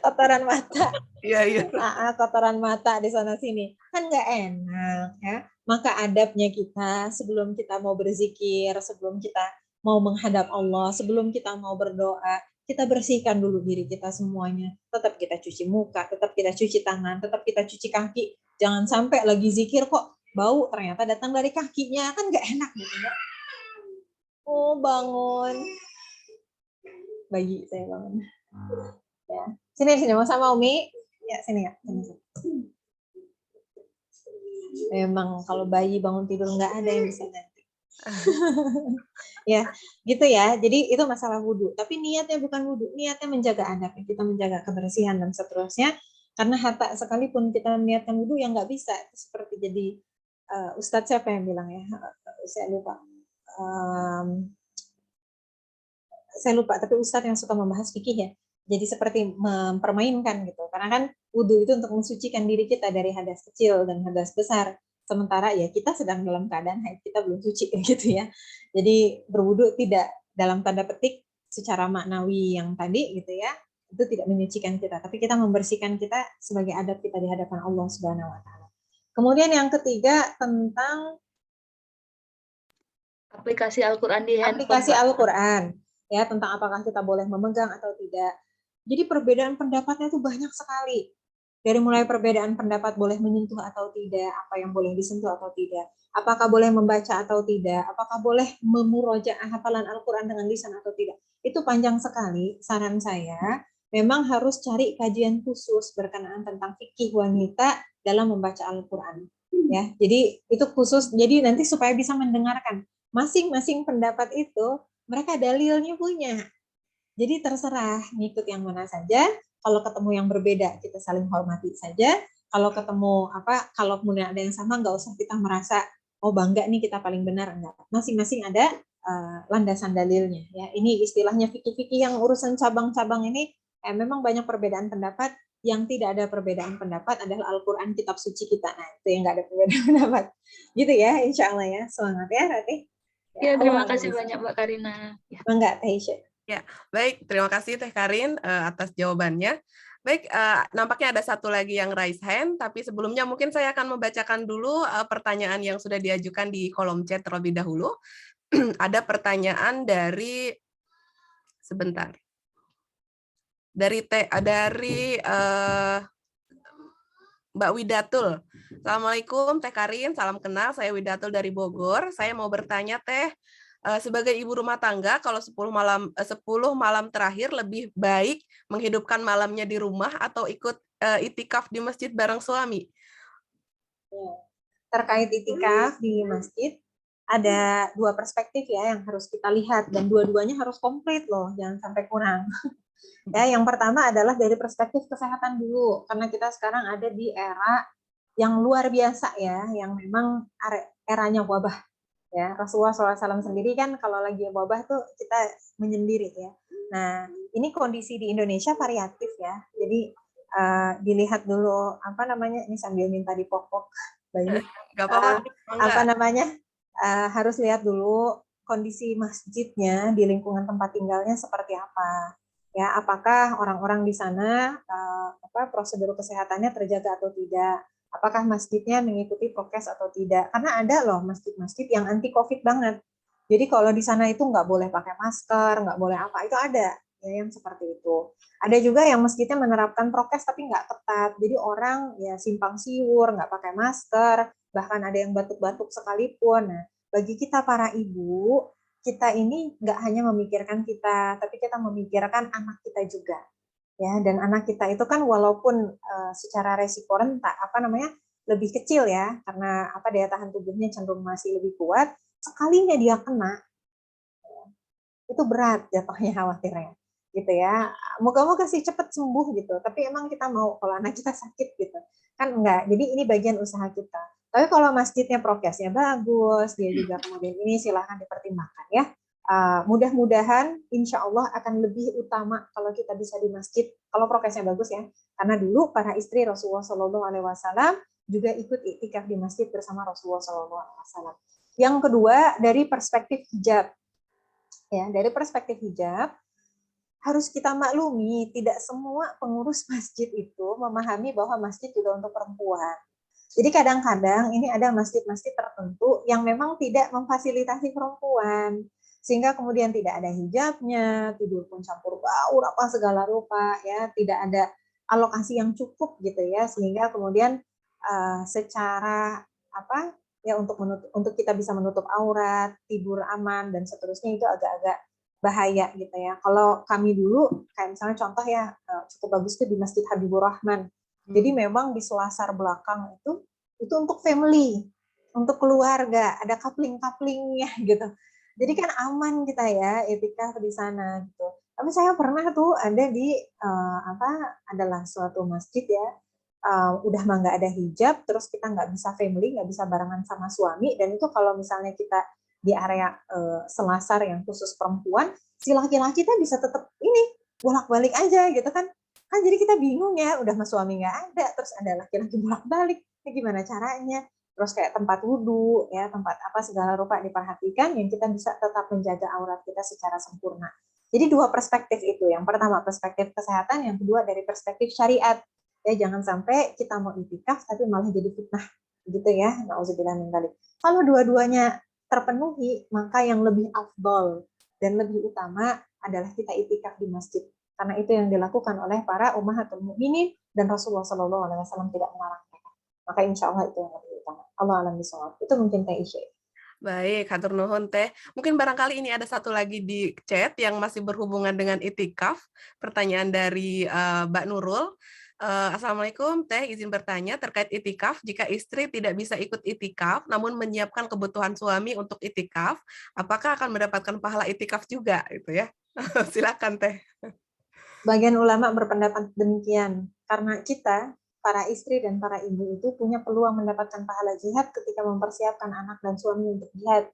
Speaker 3: Kotoran mata.
Speaker 1: Iya.
Speaker 3: Kotoran mata di sana sini. Kan nggak enak ya. Maka adabnya kita sebelum kita mau berzikir, sebelum kita mau menghadap Allah, sebelum kita mau berdoa, kita bersihkan dulu diri kita semuanya. Tetap kita cuci muka, tetap kita cuci tangan, tetap kita cuci kaki. Jangan sampai lagi zikir kok bau ternyata datang dari kakinya, kan nggak enak gitu ya. Oh, bangun. Bayi saya bangun. Ya. Sini mau sama Umi. Ya, sini ya. Sini. Memang kalau bayi bangun tidur nggak ada yang bisa ganti. Ya, gitu ya. Jadi itu masalah wudhu. Tapi niatnya bukan wudhu, niatnya menjaga adab, kita menjaga kebersihan dan seterusnya. Karena hatta sekalipun kita niatkan wudhu yang nggak bisa. Itu seperti jadi Ustadz siapa yang bilang ya? Saya lupa. Saya lupa. Tapi Ustadz yang suka membahas fikih ya. Jadi seperti mempermainkan gitu. Karena kan wudhu itu untuk mensucikan diri kita dari hadas kecil dan hadas besar. Sementara ya kita sedang dalam keadaan haid, kita belum suci gitu ya. Jadi berwudhu tidak dalam tanda petik secara maknawi yang tadi gitu ya, itu tidak menyucikan kita, tapi kita membersihkan kita sebagai adab kita di hadapan Allah Subhanahu wa taala. Kemudian yang ketiga tentang
Speaker 4: Aplikasi Al-Quran di handphone,
Speaker 3: aplikasi
Speaker 4: Mbak.
Speaker 3: Al-Quran, ya, tentang apakah kita boleh memegang atau tidak. Jadi perbedaan pendapatnya itu banyak sekali. Dari mulai perbedaan pendapat boleh menyentuh atau tidak, apa yang boleh disentuh atau tidak, apakah boleh membaca atau tidak, apakah boleh memurojaah hafalan Al-Quran dengan lisan atau tidak. Itu panjang sekali. Saran saya, memang harus cari kajian khusus berkenaan tentang fikih wanita dalam membaca Al-Quran. Ya, jadi itu khusus. Jadi nanti supaya bisa mendengarkan masing-masing pendapat itu, mereka dalilnya punya. Jadi terserah ngikut yang mana saja. Kalau ketemu yang berbeda, kita saling hormati saja. Kalau ketemu kalau kemudian ada yang sama, nggak usah kita merasa oh bangga nih kita paling benar, enggak. Masing-masing ada landasan dalilnya. Ya, ini istilahnya fikih-fikih yang urusan cabang-cabang ini memang banyak perbedaan pendapat. Yang tidak ada perbedaan pendapat adalah Al-Quran, kitab suci kita. Nah, itu yang nggak ada perbedaan pendapat. Gitu ya, insya Allah ya. Semangat ya, Ratih.
Speaker 4: Ya, terima kasih banyak Mbak Karina. Ya.
Speaker 3: Enggak, Teh Isya.
Speaker 1: Ya, baik. Terima kasih Teh Karin atas jawabannya. Baik, nampaknya ada satu lagi yang raise hand, tapi sebelumnya mungkin saya akan membacakan dulu pertanyaan yang sudah diajukan di kolom chat terlebih dahulu. Ada pertanyaan dari sebentar. Dari Mbak Widatul. Assalamualaikum Teh Karin, salam kenal. Saya Widatul dari Bogor. Saya mau bertanya Teh, sebagai ibu rumah tangga, kalau 10 malam terakhir lebih baik menghidupkan malamnya di rumah atau ikut itikaf di masjid bareng suami?
Speaker 3: Terkait itikaf di masjid, ada dua perspektif ya yang harus kita lihat, dan dua-duanya harus komplit loh, jangan sampai kurang. Ya, yang pertama adalah dari perspektif kesehatan dulu, karena kita sekarang ada di era yang luar biasa ya, yang memang eranya wabah. Ya, Rasulullah SAW sendiri kan kalau lagi wabah tuh kita menyendiri ya. Nah, ini kondisi di Indonesia variatif ya. Jadi dilihat dulu ini sambil minta dipok-pok banyak. Harus lihat dulu kondisi masjidnya di lingkungan tempat tinggalnya seperti apa. Ya, apakah orang-orang di sana prosedur kesehatannya terjaga atau tidak? Apakah masjidnya mengikuti prokes atau tidak? Karena ada loh masjid-masjid yang anti COVID banget. Jadi kalau di sana itu nggak boleh pakai masker, nggak boleh apa, itu ada ya yang seperti itu. Ada juga yang masjidnya menerapkan prokes tapi nggak ketat. Jadi orang ya simpang siur, nggak pakai masker, bahkan ada yang batuk-batuk sekalipun. Nah, bagi kita para ibu, kita ini nggak hanya memikirkan kita, tapi kita memikirkan anak kita juga. Ya, dan anak kita itu kan walaupun secara resiko rentak lebih kecil ya, karena daya tahan tubuhnya cenderung masih lebih kuat, sekalinya dia kena itu berat jatuhnya, khawatirnya gitu ya. Moga-moga sih cepat sembuh gitu, tapi emang kita mau kalau anak kita sakit gitu kan enggak. Jadi ini bagian usaha kita. Tapi kalau masjidnya prokesnya bagus, dia juga kemudian ini silahkan dipertimbangkan ya. Mudah-mudahan insya Allah akan lebih utama kalau kita bisa di masjid kalau prokesnya bagus ya, karena dulu para istri Rasulullah SAW juga ikut iktikaf di masjid bersama Rasulullah SAW. Yang kedua dari perspektif hijab ya, dari perspektif hijab harus kita maklumi tidak semua pengurus masjid itu memahami bahwa masjid juga untuk perempuan. Jadi kadang-kadang ini ada masjid-masjid tertentu yang memang tidak memfasilitasi perempuan, sehingga kemudian tidak ada hijabnya, tidur pun campur baur apa segala rupa ya, tidak ada alokasi yang cukup gitu ya, sehingga kemudian secara untuk kita bisa menutup aurat, tidur aman dan seterusnya itu agak-agak bahaya gitu ya. Kalau kami dulu kayak misalnya contoh ya cukup bagus tuh di Masjid Habibur Rahman. Jadi memang di selasar belakang itu untuk family, untuk keluarga, ada coupling-couplingnya gitu. Jadi kan aman kita ya etika di sana gitu. Tapi saya pernah tuh ada di adalah suatu masjid ya, udah mah nggak ada hijab, terus kita nggak bisa family, nggak bisa barengan sama suami, dan itu kalau misalnya kita di area selasar yang khusus perempuan, si laki-laki kita bisa tetap ini bolak-balik aja gitu kan jadi kita bingung ya, udah mas suami nggak ada, terus ada laki-laki bolak-balik, ini gimana caranya? Terus kayak tempat wudhu, ya tempat apa segala rupa diperhatikan, yang kita bisa tetap menjaga aurat kita secara sempurna. Jadi dua perspektif itu, yang pertama perspektif kesehatan, yang kedua dari perspektif syariat. Ya jangan sampai kita mau itikaf tapi malah jadi fitnah, gitu ya. Nauzubillah min dzalik. Kalau dua-duanya terpenuhi, maka yang lebih afdol dan lebih utama adalah kita itikaf di masjid. Karena itu yang dilakukan oleh para ummahatul mukminin dan Rasulullah SAW tidak melarang mereka. Maka insya Allah itu yang lebih utama. Allah alam bisawab. Itu mungkin Teh Isya.
Speaker 1: Baik, hatur nuhun Teh. Mungkin barangkali ini ada satu lagi di chat yang masih berhubungan dengan itikaf. Pertanyaan dari Mbak Nurul. Assalamualaikum Teh, izin bertanya terkait itikaf. Jika istri tidak bisa ikut itikaf, namun menyiapkan kebutuhan suami untuk itikaf, apakah akan mendapatkan pahala itikaf juga? Itu ya. Silakan Teh.
Speaker 3: Bagian ulama berpendapat demikian. Karena kita, para istri dan para ibu itu punya peluang mendapatkan pahala jihad ketika mempersiapkan anak dan suami untuk jihad.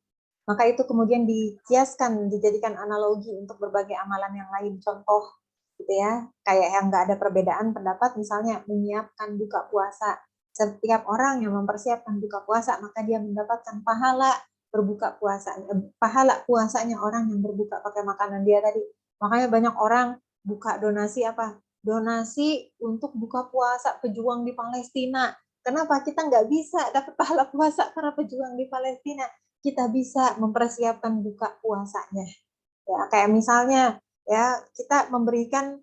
Speaker 3: Maka itu kemudian dikiaskan, dijadikan analogi untuk berbagai amalan yang lain. Contoh, gitu ya, kayak yang nggak ada perbedaan pendapat, misalnya menyiapkan buka puasa. Setiap orang yang mempersiapkan buka puasa, maka dia mendapatkan pahala berbuka puasa, pahala puasanya orang yang berbuka pakai makanan dia tadi. Makanya banyak orang buka donasi apa? Donasi untuk buka puasa pejuang di Palestina. Kenapa kita nggak bisa dapat pahala puasa karena pejuang di Palestina? Kita bisa mempersiapkan buka puasanya. Ya, kayak misalnya ya kita memberikan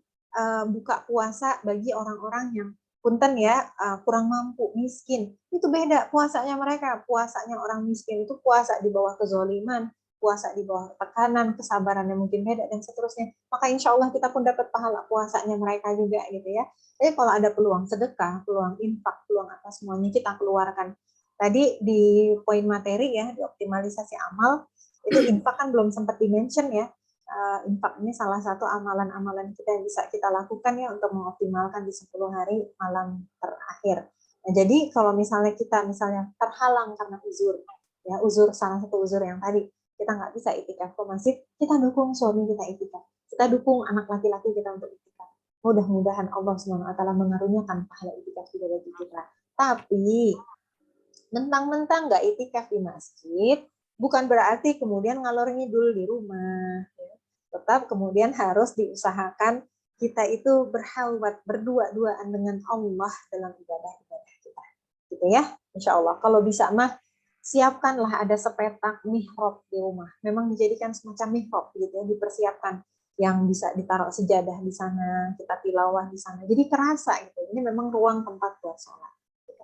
Speaker 3: buka puasa bagi orang-orang yang punten ya kurang mampu, miskin. Itu beda puasanya mereka. Puasanya orang miskin itu puasa di bawah kezoliman, puasa di bawah tekanan, kesabaran yang mungkin beda dan seterusnya. Maka insya Allah kita pun dapat pahala puasanya mereka juga gitu ya. Jadi kalau ada peluang sedekah, peluang infak, peluang apa semuanya kita keluarkan. Tadi di poin materi ya, di optimalisasi amal, itu infak kan belum sempat dimention ya. Infak ini salah satu amalan-amalan kita yang bisa kita lakukan ya untuk mengoptimalkan di 10 hari malam terakhir. Nah, jadi kalau misalnya kita terhalang karena uzur, ya uzur salah satu uzur yang tadi, kita nggak bisa itikaf ke masjid, kita dukung suami kita itikaf. Kita dukung anak laki-laki kita untuk itikaf. Mudah-mudahan Allah SWT mengaruniakan pahala itikaf juga bagi kita. Tapi, mentang-mentang nggak itikaf di masjid, bukan berarti kemudian ngalor ngidul di rumah. Tetap kemudian harus diusahakan kita itu berhalwat, berdua-duaan dengan Allah dalam ibadah-ibadah kita. Gitu ya, insya Allah. Kalau bisa mah, siapkanlah ada sepetak mihrab di rumah. Memang dijadikan semacam mihrab gitu ya, dipersiapkan yang bisa ditaruh sejadah di sana, kita tilawah di sana. Jadi kerasa gitu. Ini memang ruang tempat buat sholat. Gitu.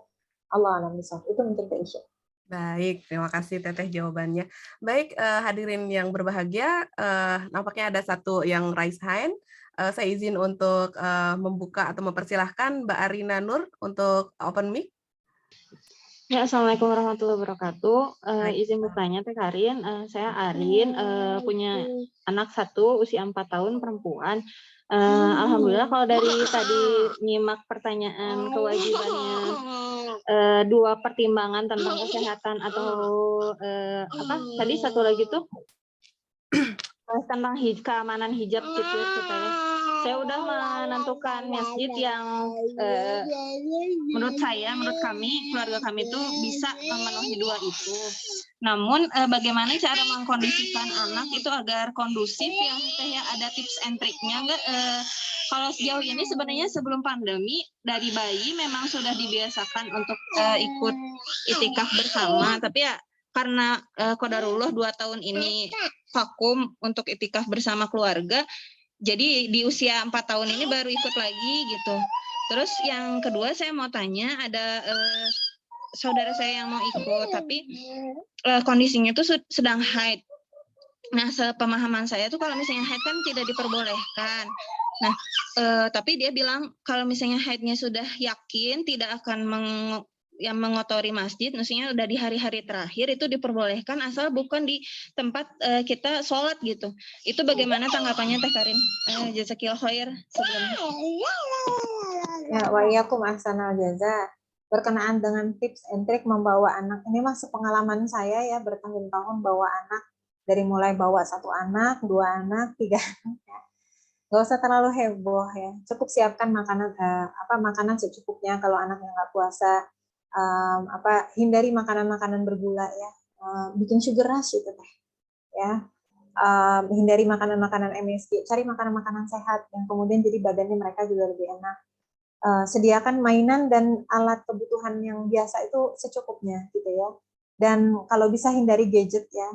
Speaker 3: Allah alam bisawab. Itu mungkin Aisyah.
Speaker 1: Baik, terima kasih Teteh jawabannya. Baik, hadirin yang berbahagia, nampaknya ada satu yang raise hand. Saya izin untuk membuka atau mempersilahkan Mbak Arina Nur untuk open mic.
Speaker 5: Ya, Assalamualaikum warahmatullahi wabarakatuh. Izin bertanya, Teh Karin. Saya Arin, punya anak satu, usia 4 tahun, perempuan. Alhamdulillah kalau dari tadi nyimak pertanyaan kewajibannya, 2 pertimbangan tentang kesehatan atau apa tadi satu lagi tuh tentang keamanan hijab gitu ya. Saya udah menentukan masjid yang menurut kami, keluarga kami itu bisa memenuhi 2 itu. Namun bagaimana cara mengkondisikan anak itu agar kondusif ya ada tips and triknya nggak? Kalau sejauh ini sebenarnya sebelum pandemi dari bayi memang sudah dibiasakan untuk ikut itikaf bersama, tapi ya karena qadarullah 2 tahun ini vakum untuk itikaf bersama keluarga. Jadi di usia 4 tahun ini baru ikut lagi gitu. Terus yang kedua saya mau tanya, ada saudara saya yang mau ikut, tapi kondisinya itu sedang haid. Nah, sepemahaman saya tuh kalau misalnya haid kan tidak diperbolehkan. Nah, tapi dia bilang kalau misalnya haidnya sudah yakin tidak akan yang mengotori masjid, maksudnya udah di hari-hari terakhir itu diperbolehkan asal bukan di tempat kita sholat gitu. Itu bagaimana tanggapannya Teh Karin? Jazakillah khair sebelumnya.
Speaker 3: Ya, wa iyyakum ahsanal jaza. Berkenaan dengan tips and trik membawa anak, ini mah sepengalaman saya ya, bertahun-tahun bawa anak, dari mulai bawa 1 anak, 2 anak, 3 anak. Nggak usah terlalu heboh ya. Cukup siapkan makanan secukupnya kalau anaknya nggak puasa. Hindari makanan-makanan bergula ya. Bikin sugar rush itu teh. Ya. Hindari makanan-makanan MSG. Cari makanan-makanan sehat yang kemudian jadi badannya mereka juga lebih enak. Sediakan mainan dan alat kebutuhan yang biasa itu secukupnya gitu ya. Dan kalau bisa hindari gadget ya,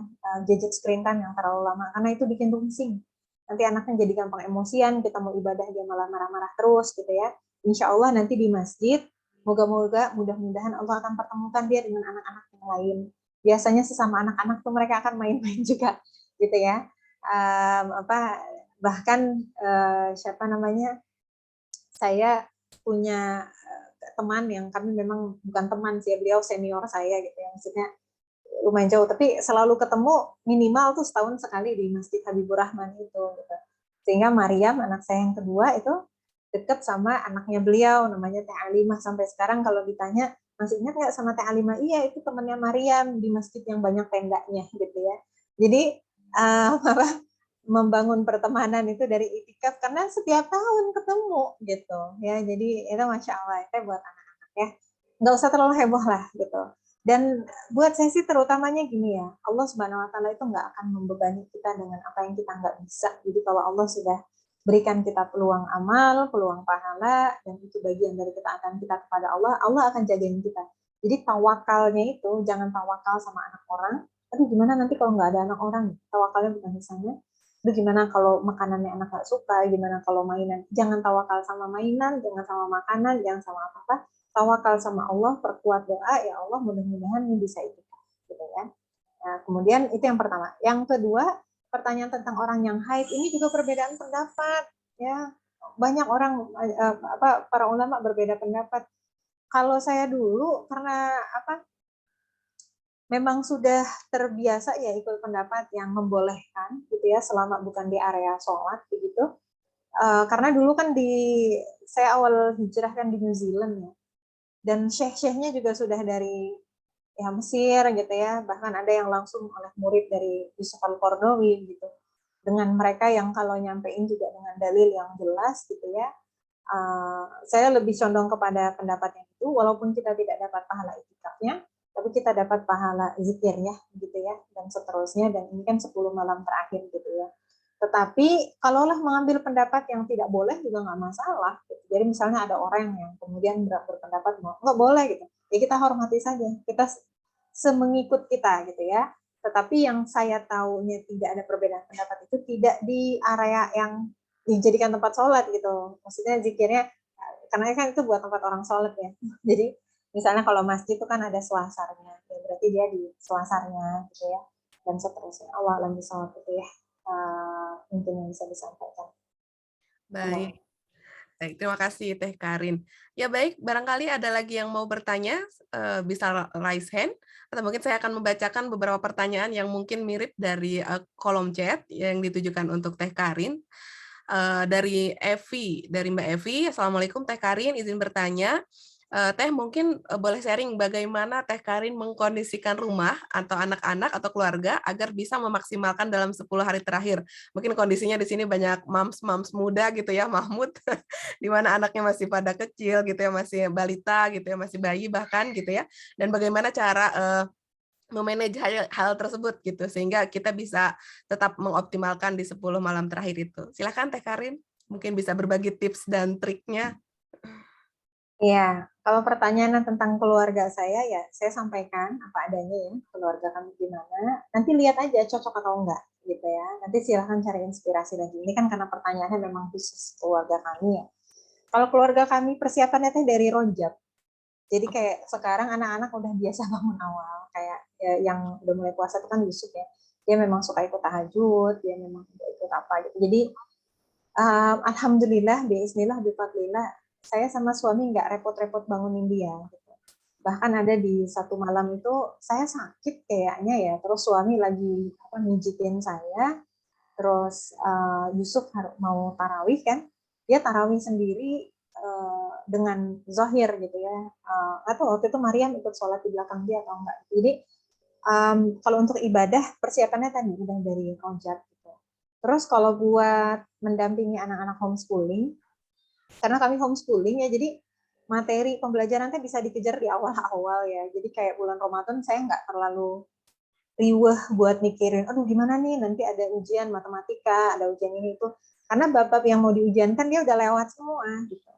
Speaker 3: gadget screen time yang terlalu lama, karena itu bikin pusing. Nanti anaknya jadi gampang emosian, kita mau ibadah dia malah marah-marah terus gitu ya. Insya Allah nanti di masjid, mudah-mudahan Allah akan pertemukan dia dengan anak-anak yang lain. Biasanya sesama anak-anak tuh mereka akan main-main juga gitu ya. Bahkan siapa namanya, saya punya teman yang kami memang bukan teman sih, beliau senior saya gitu ya, maksudnya lumayan jauh, tapi selalu ketemu minimal tuh setahun sekali di Masjid Habibur Rahman itu gitu. Sehingga Maryam, anak saya yang kedua itu deket sama anaknya beliau, namanya Teh Alimah. Sampai sekarang kalau ditanya, masih ingat nggak sama Teh Alimah? Iya, itu temannya Maryam di masjid yang banyak tendanya gitu ya. Jadi membangun pertemanan itu dari itikaf, karena setiap tahun ketemu gitu ya. Jadi itu Masya Allah, itu buat anak-anak ya, nggak usah terlalu heboh lah gitu. Dan buat saya sih terutamanya gini ya, Allah Subhanahu Wa Taala itu nggak akan membebani kita dengan apa yang kita nggak bisa. Jadi kalau Allah sudah berikan kita peluang amal, peluang pahala, dan itu bagian dari ketaatan kita kepada Allah, Allah akan jagain kita. Jadi tawakalnya itu jangan tawakal sama anak orang. Aduh gimana nanti kalau nggak ada anak orang? Tawakalnya bukan misalnya, aduh gimana kalau makanannya anak nggak suka, gimana kalau mainan. Jangan tawakal sama mainan, jangan sama makanan, jangan sama apa-apa. Tawakal sama Allah, perkuat doa, ya Allah mudah-mudahan ini bisa itikaf gitu ya. Nah, kemudian itu yang pertama. Yang kedua, pertanyaan tentang orang yang haid ini juga perbedaan pendapat ya. Banyak orang para ulama berbeda pendapat. Kalau saya dulu karena memang sudah terbiasa ya ikut pendapat yang membolehkan gitu ya, selama bukan di area sholat begitu. Karena dulu kan saya awal hijrah kan di New Zealand ya. Dan syekh-syekhnya juga sudah dari ya Mesir gitu ya, bahkan ada yang langsung oleh murid dari Yusuf Al-Qaradawi gitu. Dengan mereka yang kalau nyampein juga dengan dalil yang jelas gitu ya. Saya lebih condong kepada pendapat yang itu, walaupun kita tidak dapat pahala itikafnya, tapi kita dapat pahala zikirnya gitu ya, dan seterusnya, dan ini kan 10 malam terakhir gitu ya. Tetapi kalaulah mengambil pendapat yang tidak boleh juga nggak masalah. Gitu. Jadi misalnya ada orang yang kemudian berpendapat nggak boleh gitu, ya kita hormati saja. Kita semengikut kita gitu ya. Tetapi yang saya tahunya tidak ada perbedaan pendapat itu tidak di area yang dijadikan tempat sholat gitu. Maksudnya zikirnya, karena kan itu buat tempat orang sholat ya. Jadi misalnya kalau masjid itu kan ada selasarnya, ya berarti dia di selasarnya gitu ya, dan seterusnya. Allah alam bisawab itu ya. Mungkin yang bisa disampaikan.
Speaker 1: Baik. Baik, terima kasih Teh Karin. Ya baik, barangkali ada lagi yang mau bertanya, bisa raise hand, atau mungkin saya akan membacakan beberapa pertanyaan yang mungkin mirip dari kolom chat yang ditujukan untuk Teh Karin. Dari Evi, dari Mbak Evi, Assalamualaikum Teh Karin, izin bertanya, Teh mungkin boleh sharing bagaimana Teh Karin mengkondisikan rumah atau anak-anak atau keluarga agar bisa memaksimalkan dalam 10 hari terakhir. Mungkin kondisinya di sini banyak moms muda gitu ya, Mahmud, di mana anaknya masih pada kecil gitu ya, masih balita gitu ya, masih bayi bahkan gitu ya. Dan bagaimana cara memanage hal tersebut gitu sehingga kita bisa tetap mengoptimalkan di 10 malam terakhir itu. Silakan Teh Karin, mungkin bisa berbagi tips dan triknya.
Speaker 3: Iya, kalau pertanyaan tentang keluarga saya ya saya sampaikan apa adanya ya, keluarga kami gimana. Nanti lihat aja cocok atau enggak gitu ya. Nanti silahkan cari inspirasi lagi. Ini kan karena pertanyaannya memang khusus keluarga kami ya. Kalau keluarga kami persiapannya teh dari rojab. Jadi kayak sekarang anak-anak udah biasa bangun awal, kayak ya, yang udah mulai puasa itu kan Yusuf ya. Dia memang suka ikut tahajud, dia memang ikut apa gitu. Jadi alhamdulillah, biiznillah, bifadlillah, saya sama suami nggak repot-repot bangunin dia. Gitu. Bahkan ada di satu malam itu saya sakit kayaknya ya, terus suami lagi mijitin saya, terus Yusuf mau tarawih kan, dia tarawih sendiri dengan zahir gitu ya, atau waktu itu Maryam ikut sholat di belakang dia atau enggak. Jadi kalau untuk ibadah persiapannya tadi udah dari rojab gitu. Terus kalau buat mendampingi anak-anak homeschooling, karena kami homeschooling ya, jadi materi pembelajaran kan bisa dikejar di awal-awal ya. Jadi kayak bulan Ramadan saya nggak terlalu riweh buat mikirin, aduh gimana nih nanti ada ujian matematika, ada ujian ini itu. Karena bab-bab yang mau diujiankan dia udah lewat semua gitu.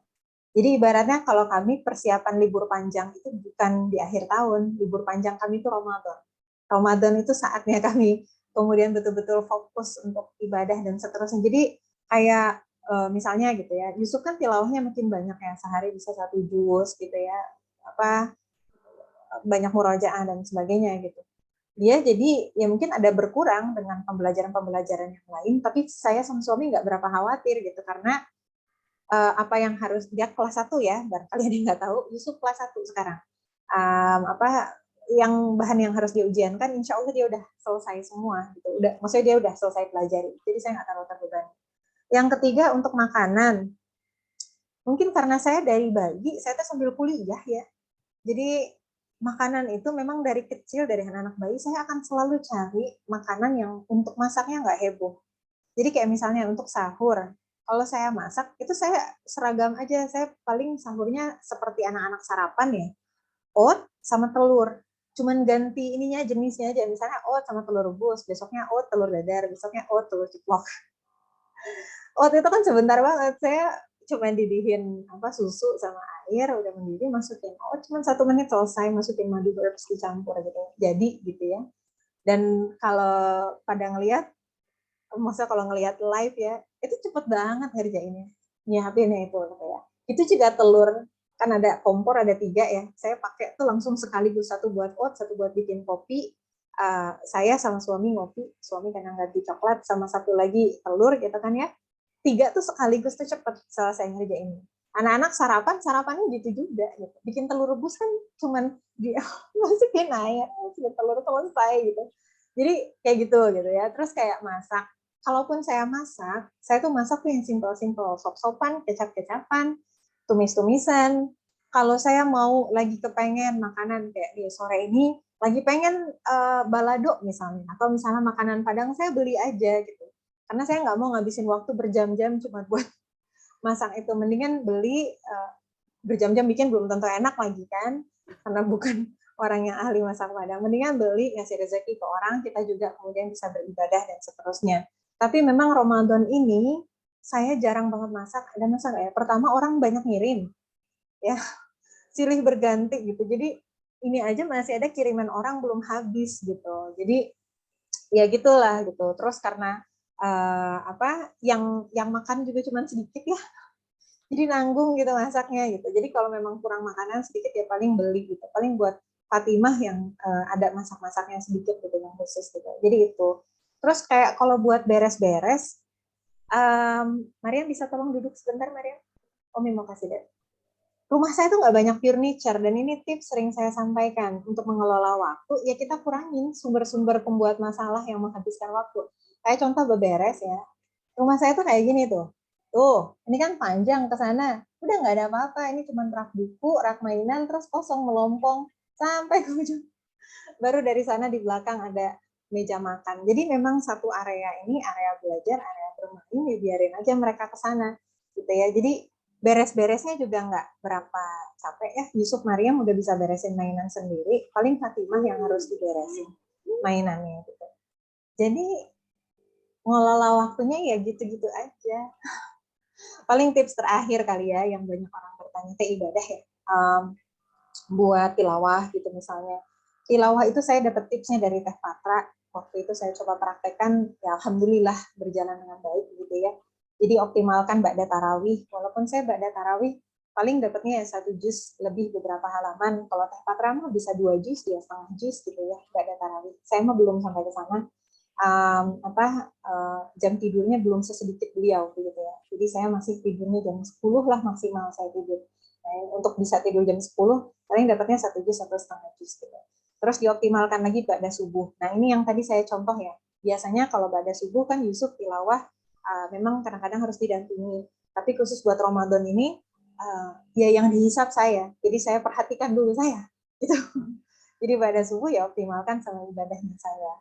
Speaker 3: Jadi ibaratnya kalau kami persiapan libur panjang itu bukan di akhir tahun, libur panjang kami itu Ramadan. Ramadan itu saatnya kami kemudian betul-betul fokus untuk ibadah dan seterusnya. Jadi kayak misalnya gitu ya, Yusuf kan tilawahnya makin banyak ya, sehari bisa 1 juz gitu ya, apa banyak murojaah dan sebagainya gitu. Dia jadi ya mungkin ada berkurang dengan pembelajaran-pembelajaran yang lain, tapi saya sama suami nggak berapa khawatir gitu karena apa yang harus dia kelas 1 ya, barangkali ada yang nggak tahu, Yusuf kelas 1 sekarang. Apa yang bahan yang harus diujiankan, insya Allah dia udah selesai semua gitu. Udah, maksudnya dia udah selesai pelajari. Jadi saya nggak terlalu terbebani. Yang ketiga untuk makanan, mungkin karena saya dari bayi, saya tuh sambil kuliah ya. Jadi makanan itu memang dari kecil, dari anak-anak bayi, saya akan selalu cari makanan yang untuk masaknya nggak heboh. Jadi kayak misalnya untuk sahur, kalau saya masak, itu saya seragam aja. Saya paling sahurnya seperti anak-anak sarapan ya, oat sama telur. Cuman ganti ininya, jenisnya aja. Misalnya oat sama telur rebus, besoknya oat telur dadar, besoknya oat telur ceplok. Oat itu kan sebentar banget. Saya cuma didihin susu sama air, udah mendidih, masukin oat, cuma 1 menit selesai, masukin madu herbs dicampur gitu. Jadi gitu ya. Dan kalau pada ngelihat, maksudnya kalau ngelihat live ya, itu cepet banget ngerjainnya, nyiapinnya itu gitu ya. Itu juga telur, kan ada kompor ada 3 ya, saya pakai tuh langsung sekaligus, 1 buat oat, 1 buat bikin kopi. Saya sama suami ngopi, suami kadang ganti coklat, sama 1 lagi telur gitu kan ya. 3 tuh sekaligus tuh cepet selesai ngerjainnya. Anak-anak sarapannya gitu juga gitu. Bikin telur rebus kan cuman dia masukin air, masukin telur selesai gitu. Jadi kayak gitu ya. Terus kayak masak, kalaupun saya masak, saya tuh masak tuh yang simpel-simpel, sop-sopan, kecap-kecapan, tumis-tumisan. Kalau saya mau lagi kepengen makanan kayak di sore ini, lagi pengen balado misalnya, atau misalnya makanan Padang, saya beli aja gitu. Karena saya nggak mau ngabisin waktu berjam-jam cuma buat masak itu. Mendingan beli, berjam-jam bikin belum tentu enak lagi kan, karena bukan orang yang ahli masak Padang. Mendingan beli, ngasih rezeki ke orang, kita juga kemudian bisa beribadah dan seterusnya. Tapi memang Ramadan ini saya jarang banget masak. Ada masak nggak ya? Pertama, orang banyak ngirim, ya silih berganti gitu. Jadi ini aja masih ada kiriman orang belum habis gitu. Jadi ya gitulah gitu. Terus karena yang makan juga cuma sedikit ya. Jadi nanggung gitu masaknya gitu. Jadi kalau memang kurang makanan sedikit ya paling beli gitu. Paling buat Fatimah yang ada masak-masaknya sedikit gitu yang khusus gitu. Jadi itu. Terus kayak kalau buat beres-beres, Mariam bisa tolong duduk sebentar, Mariam? Omi mau kasih deh. Rumah saya tuh nggak banyak furniture, dan ini tips sering saya sampaikan untuk mengelola waktu, ya kita kurangin sumber-sumber pembuat masalah yang menghabiskan waktu. Kayak contoh beberes ya, rumah saya tuh kayak gini tuh, ini kan panjang ke sana, udah nggak ada apa-apa, ini cuma rak buku, rak mainan, terus kosong melompong, sampai ke ujung. Baru dari sana di belakang ada meja makan. Jadi memang satu area ini, area belajar, area bermain, ya biarin aja mereka ke sana. Gitu ya, jadi beres-beresnya juga nggak berapa capek ya. Yusuf Mariam udah bisa beresin mainan sendiri, paling Fatimah yang harus diberesin mainannya gitu. Jadi ngelola waktunya ya gitu-gitu aja. Paling tips terakhir kali ya yang banyak orang bertanya, teh ibadah ya, buat tilawah gitu misalnya. Tilawah itu saya dapat tipsnya dari Teh Patra. Waktu itu saya coba praktekkan, ya alhamdulillah berjalan dengan baik gitu ya. Jadi optimalkan ba'da tarawih. Walaupun saya ba'da tarawih paling dapatnya ya 1 juz lebih beberapa halaman. Kalau Teh Patra mah bisa 2 juz, 2,5 juz gitu ya ba'da tarawih. Saya mah belum sampai ke sana. Jam tidurnya belum sesedikit beliau gitu ya. Jadi saya masih tidurnya jam 10 lah maksimal saya tidur. Nah, untuk bisa tidur jam 10 paling dapatnya 1 juz atau 1,5 juz gitu. Terus dioptimalkan lagi ba'da subuh. Nah, ini yang tadi saya contoh ya. Biasanya kalau ba'da subuh kan Yusuf tilawah memang kadang-kadang harus didampingi. Tapi khusus buat Ramadan ini ya yang dihisap saya. Jadi saya perhatikan dulu saya. Gitu. Jadi ba'da subuh ya optimalkan sama ibadahnya saya.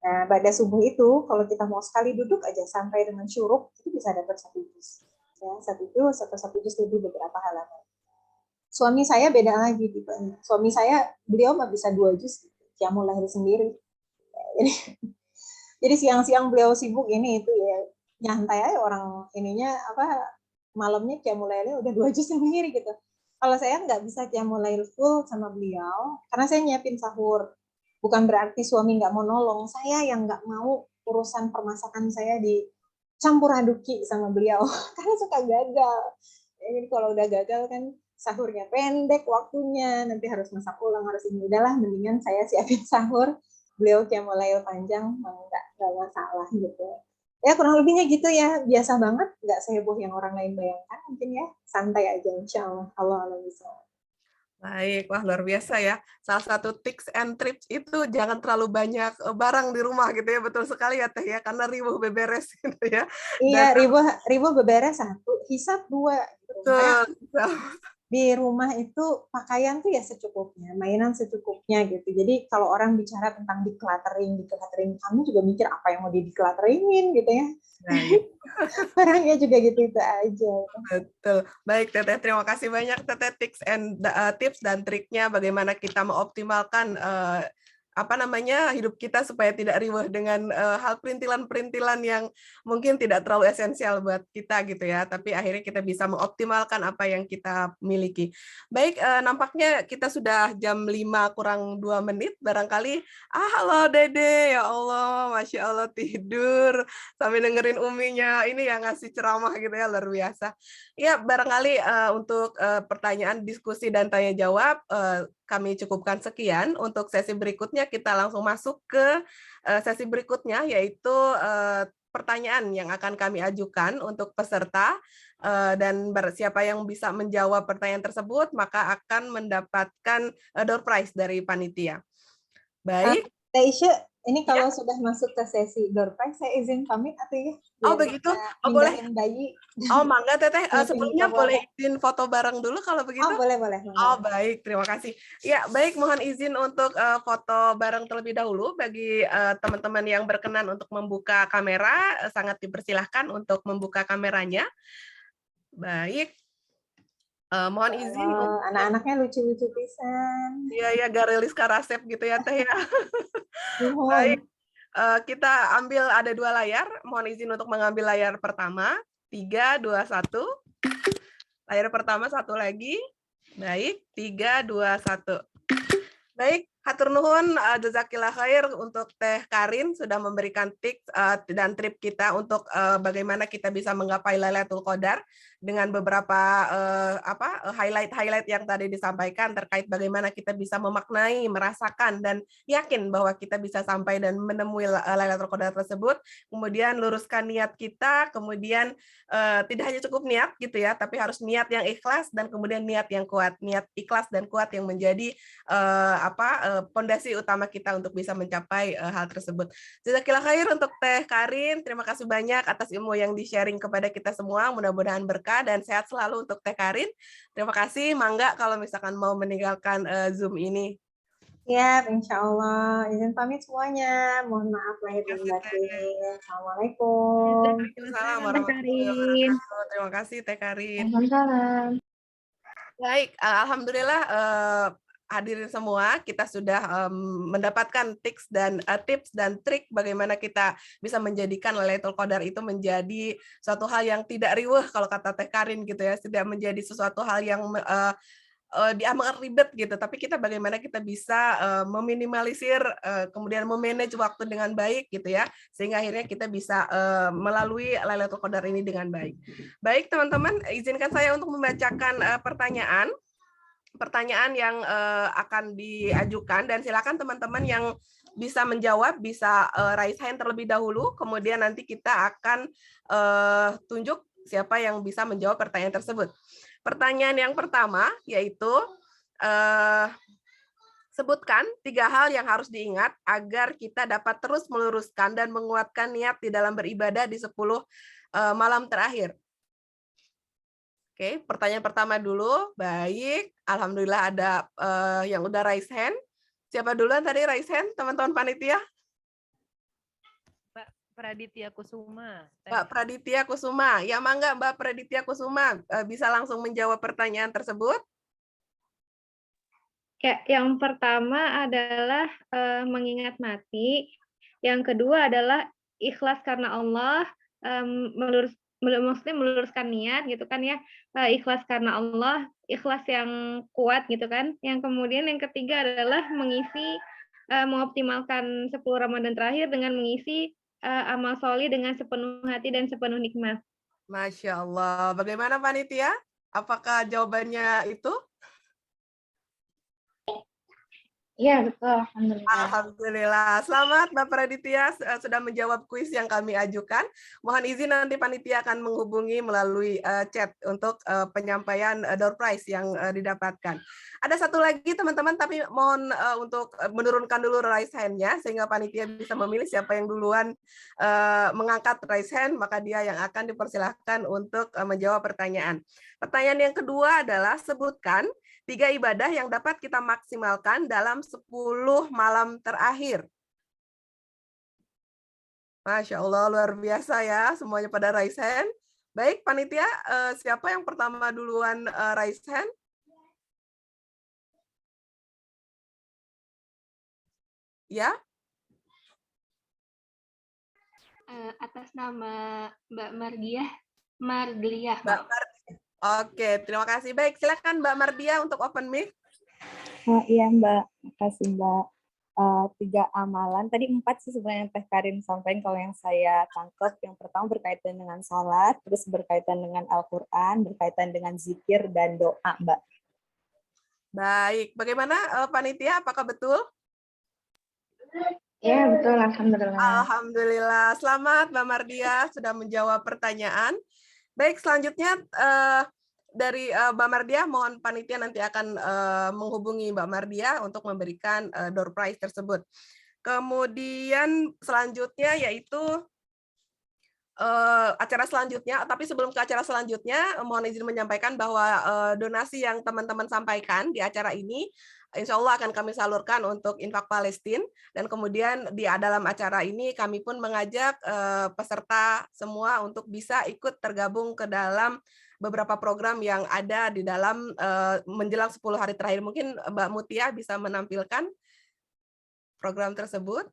Speaker 3: Nah, ba'da subuh itu kalau kita mau sekali duduk aja sampai dengan syuruk itu bisa dapat 1 juz. Ya, 1 juz atau 1 juz lebih beberapa halaman. Suami saya beda lagi tipenya. Suami saya, beliau mah bisa 2 juz, qiyamul lail sendiri. Jadi siang-siang beliau sibuk ini itu ya nyantai aja orang ininya malamnya qiyamul lailnya udah 2 juz sendiri gitu. Kalau saya nggak bisa qiyamul lail full sama beliau, karena saya nyiapin sahur. Bukan berarti suami nggak mau nolong, saya yang nggak mau urusan permasakan saya dicampur aduki sama beliau, karena suka gagal. Jadi kalau udah gagal kan sahurnya pendek waktunya, nanti harus masak ulang, harus ini. Udahlah, mendingan saya siapin sahur, beliau qiyamul lail panjang, nggak masalah gitu. Ya kurang lebihnya gitu ya, biasa banget, nggak seheboh yang orang lain bayangkan mungkin ya, santai aja insya Allah. Allah bisa.
Speaker 1: Baik, wah luar biasa ya. Salah satu tips and trips itu jangan terlalu banyak barang di rumah gitu ya, betul sekali ya Teh ya, karena ribuh beberes gitu ya.
Speaker 3: Iya,
Speaker 1: Dan
Speaker 3: ribu beberes 1, hisap 2. Gitu. Makanya
Speaker 1: betul.
Speaker 3: di rumah itu pakaian tuh ya secukupnya, mainan secukupnya gitu. Jadi kalau orang bicara tentang decluttering, kamu juga mikir apa yang mau di-declutteringin gitu ya.
Speaker 1: Nah, gitu.
Speaker 3: Barangnya juga gitu-gitu aja.
Speaker 1: Betul. Baik, Teteh, terima kasih banyak Teteh tips dan triknya bagaimana kita mengoptimalkan hidup kita supaya tidak riweh dengan hal perintilan-perintilan yang mungkin tidak terlalu esensial buat kita gitu ya, tapi akhirnya kita bisa mengoptimalkan apa yang kita miliki. Baik, nampaknya kita sudah jam 5 kurang 2 menit, barangkali, halo Dede, ya Allah, Masya Allah tidur, sambil dengerin Uminya, ini yang ngasih ceramah gitu ya, luar biasa. Ya, barangkali untuk pertanyaan, diskusi, dan tanya jawab, kami cukupkan sekian. Untuk sesi berikutnya kita langsung masuk ke sesi berikutnya, yaitu pertanyaan yang akan kami ajukan untuk peserta, dan siapa yang bisa menjawab pertanyaan tersebut maka akan mendapatkan door prize dari panitia. Baik.
Speaker 3: Taisha, ini
Speaker 1: Ya.
Speaker 3: kalau sudah masuk ke sesi door prize, saya izin pamit atau ya?
Speaker 1: Oh begitu? Oh boleh.
Speaker 3: Bayi.
Speaker 1: Oh mangga Teteh, sebelumnya boleh izin foto bareng dulu kalau begitu?
Speaker 3: Oh boleh.
Speaker 1: Oh baik, terima kasih. Ya baik, mohon izin untuk foto bareng terlebih dahulu bagi teman-teman yang berkenan untuk membuka kamera, sangat dipersilahkan untuk membuka kameranya. Baik, mohon izin.
Speaker 3: Anak-anaknya lucu-lucu pisan.
Speaker 1: Iya, Garelis Karasep gitu ya Teh ya.
Speaker 3: Baik.
Speaker 1: Baik, kita ambil ada 2 layar, mohon izin untuk mengambil layar pertama. 3, 2, 1. Layar pertama 1 lagi. Baik, 3, 2, 1. Baik, hatur nuhun, jazakillah khair untuk Teh Karin sudah memberikan tips dan trip kita untuk bagaimana kita bisa menggapai Lailatul Qadar dengan beberapa highlight yang tadi disampaikan terkait bagaimana kita bisa memaknai, merasakan, dan yakin bahwa kita bisa sampai dan menemui Lailatul Qadar tersebut. Kemudian luruskan niat kita, kemudian tidak hanya cukup niat gitu ya, tapi harus niat yang ikhlas dan kemudian niat yang kuat, niat ikhlas dan kuat yang menjadi pondasi utama kita untuk bisa mencapai hal tersebut. Jazakillah khair untuk Teh Karin. Terima kasih banyak atas ilmu yang di-sharing kepada kita semua. Mudah-mudahan berkah dan sehat selalu untuk Teh Karin. Terima kasih. Mangga kalau misalkan mau meninggalkan Zoom ini.
Speaker 3: Ya, insya Allah. Izin pamit semuanya. Mohon maaf lahir dan batin. Assalamualaikum.
Speaker 1: Waalaikumsalam warahmatullahi wabarakatuh. Terima kasih Teh Karin.
Speaker 5: Waalaikumsalam.
Speaker 1: Baik, alhamdulillah hadirin semua, kita sudah mendapatkan tips dan trik bagaimana kita bisa menjadikan Lailatul Qadar itu menjadi suatu hal yang tidak riweh kalau kata Teh Karin gitu ya, tidak menjadi sesuatu hal yang dianggap ribet gitu, tapi kita bagaimana kita bisa meminimalisir, kemudian memanage waktu dengan baik gitu ya, sehingga akhirnya kita bisa melalui Lailatul Qadar ini dengan baik. Baik teman-teman, izinkan saya untuk membacakan pertanyaan yang akan diajukan, dan silakan teman-teman yang bisa menjawab bisa raise hand terlebih dahulu, kemudian nanti kita akan tunjuk siapa yang bisa menjawab pertanyaan tersebut. Pertanyaan yang pertama yaitu sebutkan 3 hal yang harus diingat agar kita dapat terus meluruskan dan menguatkan niat di dalam beribadah di 10 malam terakhir. Oke, pertanyaan pertama dulu. Baik, alhamdulillah ada yang udah raise hand. Siapa duluan tadi raise hand, teman-teman panitia?
Speaker 6: Mbak Praditya Kusuma.
Speaker 1: Mbak Praditya Kusuma. Ya, mangga Mbak Praditya Kusuma bisa langsung menjawab pertanyaan tersebut.
Speaker 7: Ya, yang pertama adalah mengingat mati. Yang kedua adalah ikhlas karena Allah, maksudnya meluruskan niat gitu kan ya, ikhlas karena Allah, ikhlas yang kuat gitu kan. Yang kemudian yang ketiga adalah mengoptimalkan 10 Ramadan terakhir dengan mengisi, amal sholih dengan sepenuh hati dan sepenuh nikmat.
Speaker 1: Masya Allah. Bagaimana panitia? Apakah jawabannya itu?
Speaker 7: Iya betul, alhamdulillah.
Speaker 1: Alhamdulillah. Selamat Bapak Raditya sudah menjawab kuis yang kami ajukan. Mohon izin nanti panitia akan menghubungi melalui chat untuk penyampaian door prize yang didapatkan. Ada satu lagi teman-teman, tapi mohon untuk menurunkan dulu raise hand-nya sehingga panitia bisa memilih siapa yang duluan mengangkat raise hand, maka dia yang akan dipersilahkan untuk menjawab pertanyaan. Pertanyaan yang kedua adalah sebutkan 3 ibadah yang dapat kita maksimalkan dalam 10 malam terakhir. Masya Allah, luar biasa ya, semuanya pada raise hand. Baik, panitia, siapa yang pertama duluan raise hand? Ya?
Speaker 7: Atas nama Mbak Mardiah.
Speaker 1: Mbak Mardia. Oke, terima kasih. Baik, silakan Mbak Mardia untuk open mic.
Speaker 8: Oh iya Mbak, makasih Mbak. 3 amalan, tadi 4 sih sebenarnya Teh Karin sampaikan. Kalau yang saya tangkap, yang pertama berkaitan dengan sholat, terus berkaitan dengan Al-Quran, berkaitan dengan zikir dan doa Mbak.
Speaker 1: Baik, bagaimana panitia, apakah betul?
Speaker 7: Iya betul, alhamdulillah.
Speaker 1: Alhamdulillah, selamat Mbak Mardia sudah menjawab pertanyaan. Baik, selanjutnya dari Mbak Mardia, mohon panitia nanti akan menghubungi Mbak Mardia untuk memberikan door prize tersebut. Kemudian selanjutnya yaitu acara selanjutnya, tapi sebelum ke acara selanjutnya, mohon izin menyampaikan bahwa donasi yang teman-teman sampaikan di acara ini, insya Allah akan kami salurkan untuk infak Palestina, dan kemudian di dalam acara ini kami pun mengajak peserta semua untuk bisa ikut tergabung ke dalam beberapa program yang ada di dalam menjelang 10 hari terakhir. Mungkin Mbak Mutia bisa menampilkan program tersebut.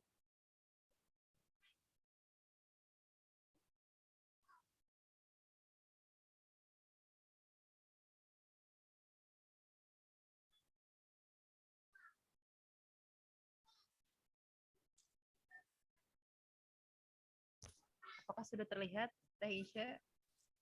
Speaker 6: Apakah sudah terlihat, Teh Isya?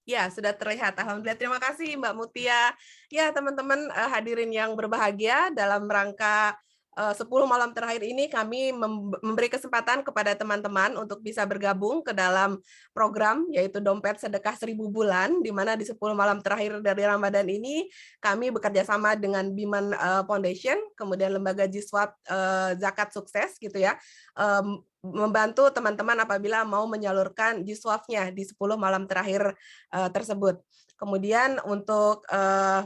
Speaker 1: Ya, sudah terlihat. Alhamdulillah. Terima kasih Mbak Mutia. Ya, teman-teman hadirin yang berbahagia, dalam rangka 10 malam terakhir ini kami memberi kesempatan kepada teman-teman untuk bisa bergabung ke dalam program yaitu Dompet Sedekah 1000 Bulan, di mana di 10 malam terakhir dari Ramadan ini kami bekerja sama dengan Biman Foundation, kemudian Lembaga Jiswab Zakat Sukses gitu ya, membantu teman-teman apabila mau menyalurkan jiswafnya di 10 malam terakhir tersebut. Kemudian untuk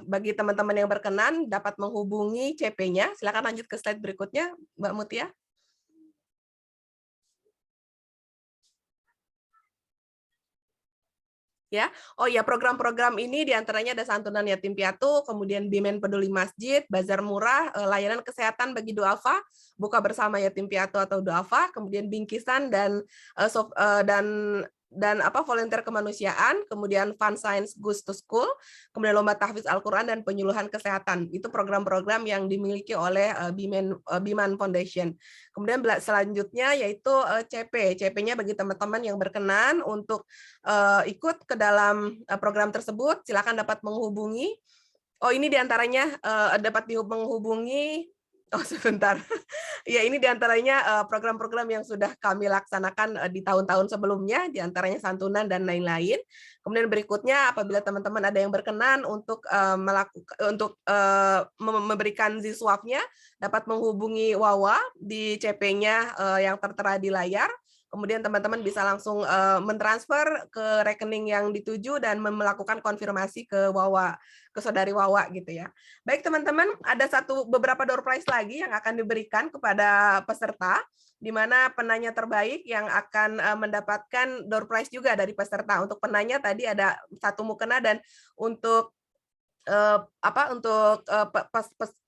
Speaker 1: bagi teman-teman yang berkenan dapat menghubungi CP-nya. Silakan lanjut ke slide berikutnya, Mbak Mutia. Ya, oh ya, program-program ini diantaranya ada santunan yatim piatu, kemudian Bimen Peduli Masjid, bazar murah, layanan kesehatan bagi duafa, buka bersama yatim piatu atau duafa, kemudian bingkisan dan volunteer kemanusiaan, kemudian Fun Science Goes to School, kemudian lomba tahfiz Al-Quran dan penyuluhan kesehatan. Itu program-program yang dimiliki oleh Biman Foundation. Kemudian selanjutnya yaitu CP. CP-nya bagi teman-teman yang berkenan untuk ikut ke dalam program tersebut, silakan dapat menghubungi. Oh, ini diantaranya dapat menghubungi. Oh, sebentar. Ya, ini diantaranya program-program yang sudah kami laksanakan di tahun-tahun sebelumnya, diantaranya santunan dan lain-lain. Kemudian berikutnya, apabila teman-teman ada yang berkenan untuk memberikan ziswafnya, dapat menghubungi Wawa di CP-nya yang tertera di layar. Kemudian teman-teman bisa langsung mentransfer ke rekening yang dituju dan melakukan konfirmasi ke Wawa, ke saudari Wawa gitu ya. Baik teman-teman, ada beberapa door prize lagi yang akan diberikan kepada peserta, di mana penanya terbaik yang akan mendapatkan door prize juga dari peserta. Untuk penanya tadi ada 1 mukena, dan untuk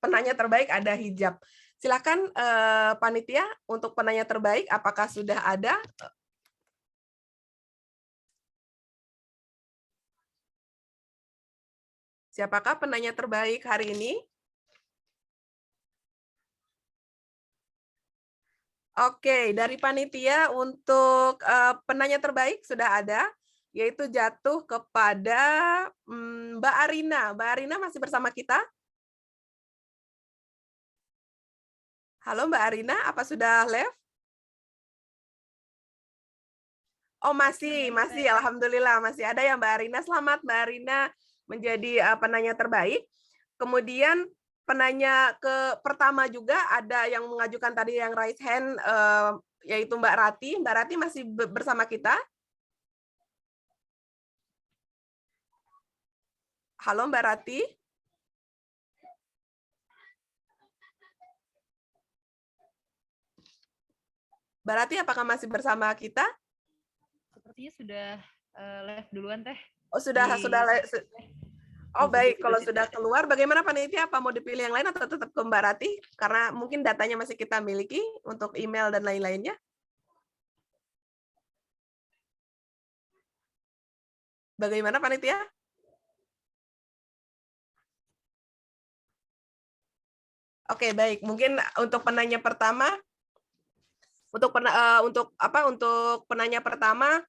Speaker 1: penanya terbaik ada hijab. Silakan panitia untuk penanya terbaik, apakah sudah ada? Siapakah penanya terbaik hari ini? Oke, dari panitia untuk penanya terbaik sudah ada, yaitu jatuh kepada Mbak Arina. Mbak Arina masih bersama kita? Halo Mbak Arina, apa sudah live? Oh masih, Alhamdulillah masih ada ya Mbak Arina. Selamat Mbak Arina menjadi penanya terbaik. Kemudian penanya pertama juga ada yang mengajukan tadi yang raise hand, yaitu Mbak Rati. Mbak Rati masih bersama kita? Halo Mbak Rati. Mbak Rati, apakah masih bersama kita?
Speaker 6: Sepertinya sudah live duluan Teh.
Speaker 1: Oh sudah. Oh baik, kalau sudah keluar, bagaimana panitia? Apa mau dipilih yang lain atau tetap ke Mbak Rati? Karena mungkin datanya masih kita miliki untuk email dan lain-lainnya. Bagaimana panitia? Oke baik, mungkin untuk penanya pertama, untuk penanya pertama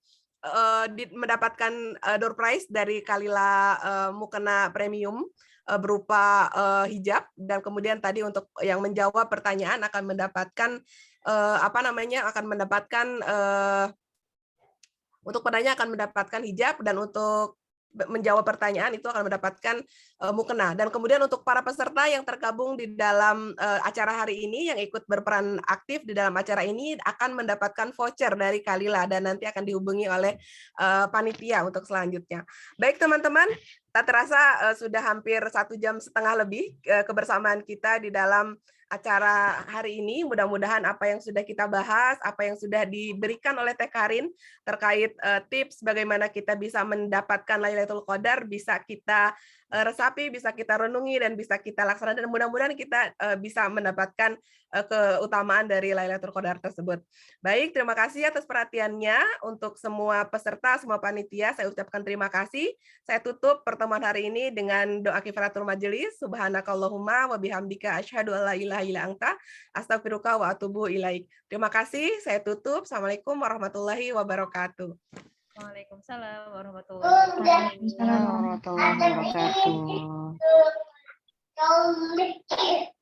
Speaker 1: mendapatkan door prize dari Kalila Mukena Premium berupa hijab, dan kemudian tadi untuk yang menjawab pertanyaan akan mendapatkan untuk penanya akan mendapatkan hijab, dan untuk menjawab pertanyaan itu akan mendapatkan mukena. Dan kemudian untuk para peserta yang tergabung di dalam acara hari ini, yang ikut berperan aktif di dalam acara ini, akan mendapatkan voucher dari Kalila dan nanti akan dihubungi oleh panitia untuk selanjutnya. Baik teman-teman, tak terasa sudah hampir 1,5 jam lebih kebersamaan kita di dalam acara hari ini. Mudah-mudahan apa yang sudah kita bahas, apa yang sudah diberikan oleh Teh Karin terkait tips bagaimana kita bisa mendapatkan Lailatul Qadar bisa kita resapi, bisa kita renungi, dan bisa kita laksanakan, dan mudah-mudahan kita bisa mendapatkan keutamaan dari Lailatul Qadar tersebut. Baik, terima kasih atas perhatiannya untuk semua peserta, semua panitia. Saya ucapkan terima kasih. Saya tutup pertemuan hari ini dengan doa kifaratul majelis. Subhanakallahumma wa bihamdika asyhadu an la ilaha illa anta astaghfiruka wa atubu ilaik. Terima kasih. Saya tutup. Assalamualaikum warahmatullahi wabarakatuh.
Speaker 6: Waalaikumsalam warahmatullahi wabarakatuh.
Speaker 5: Warahmatullahi wabarakatuh.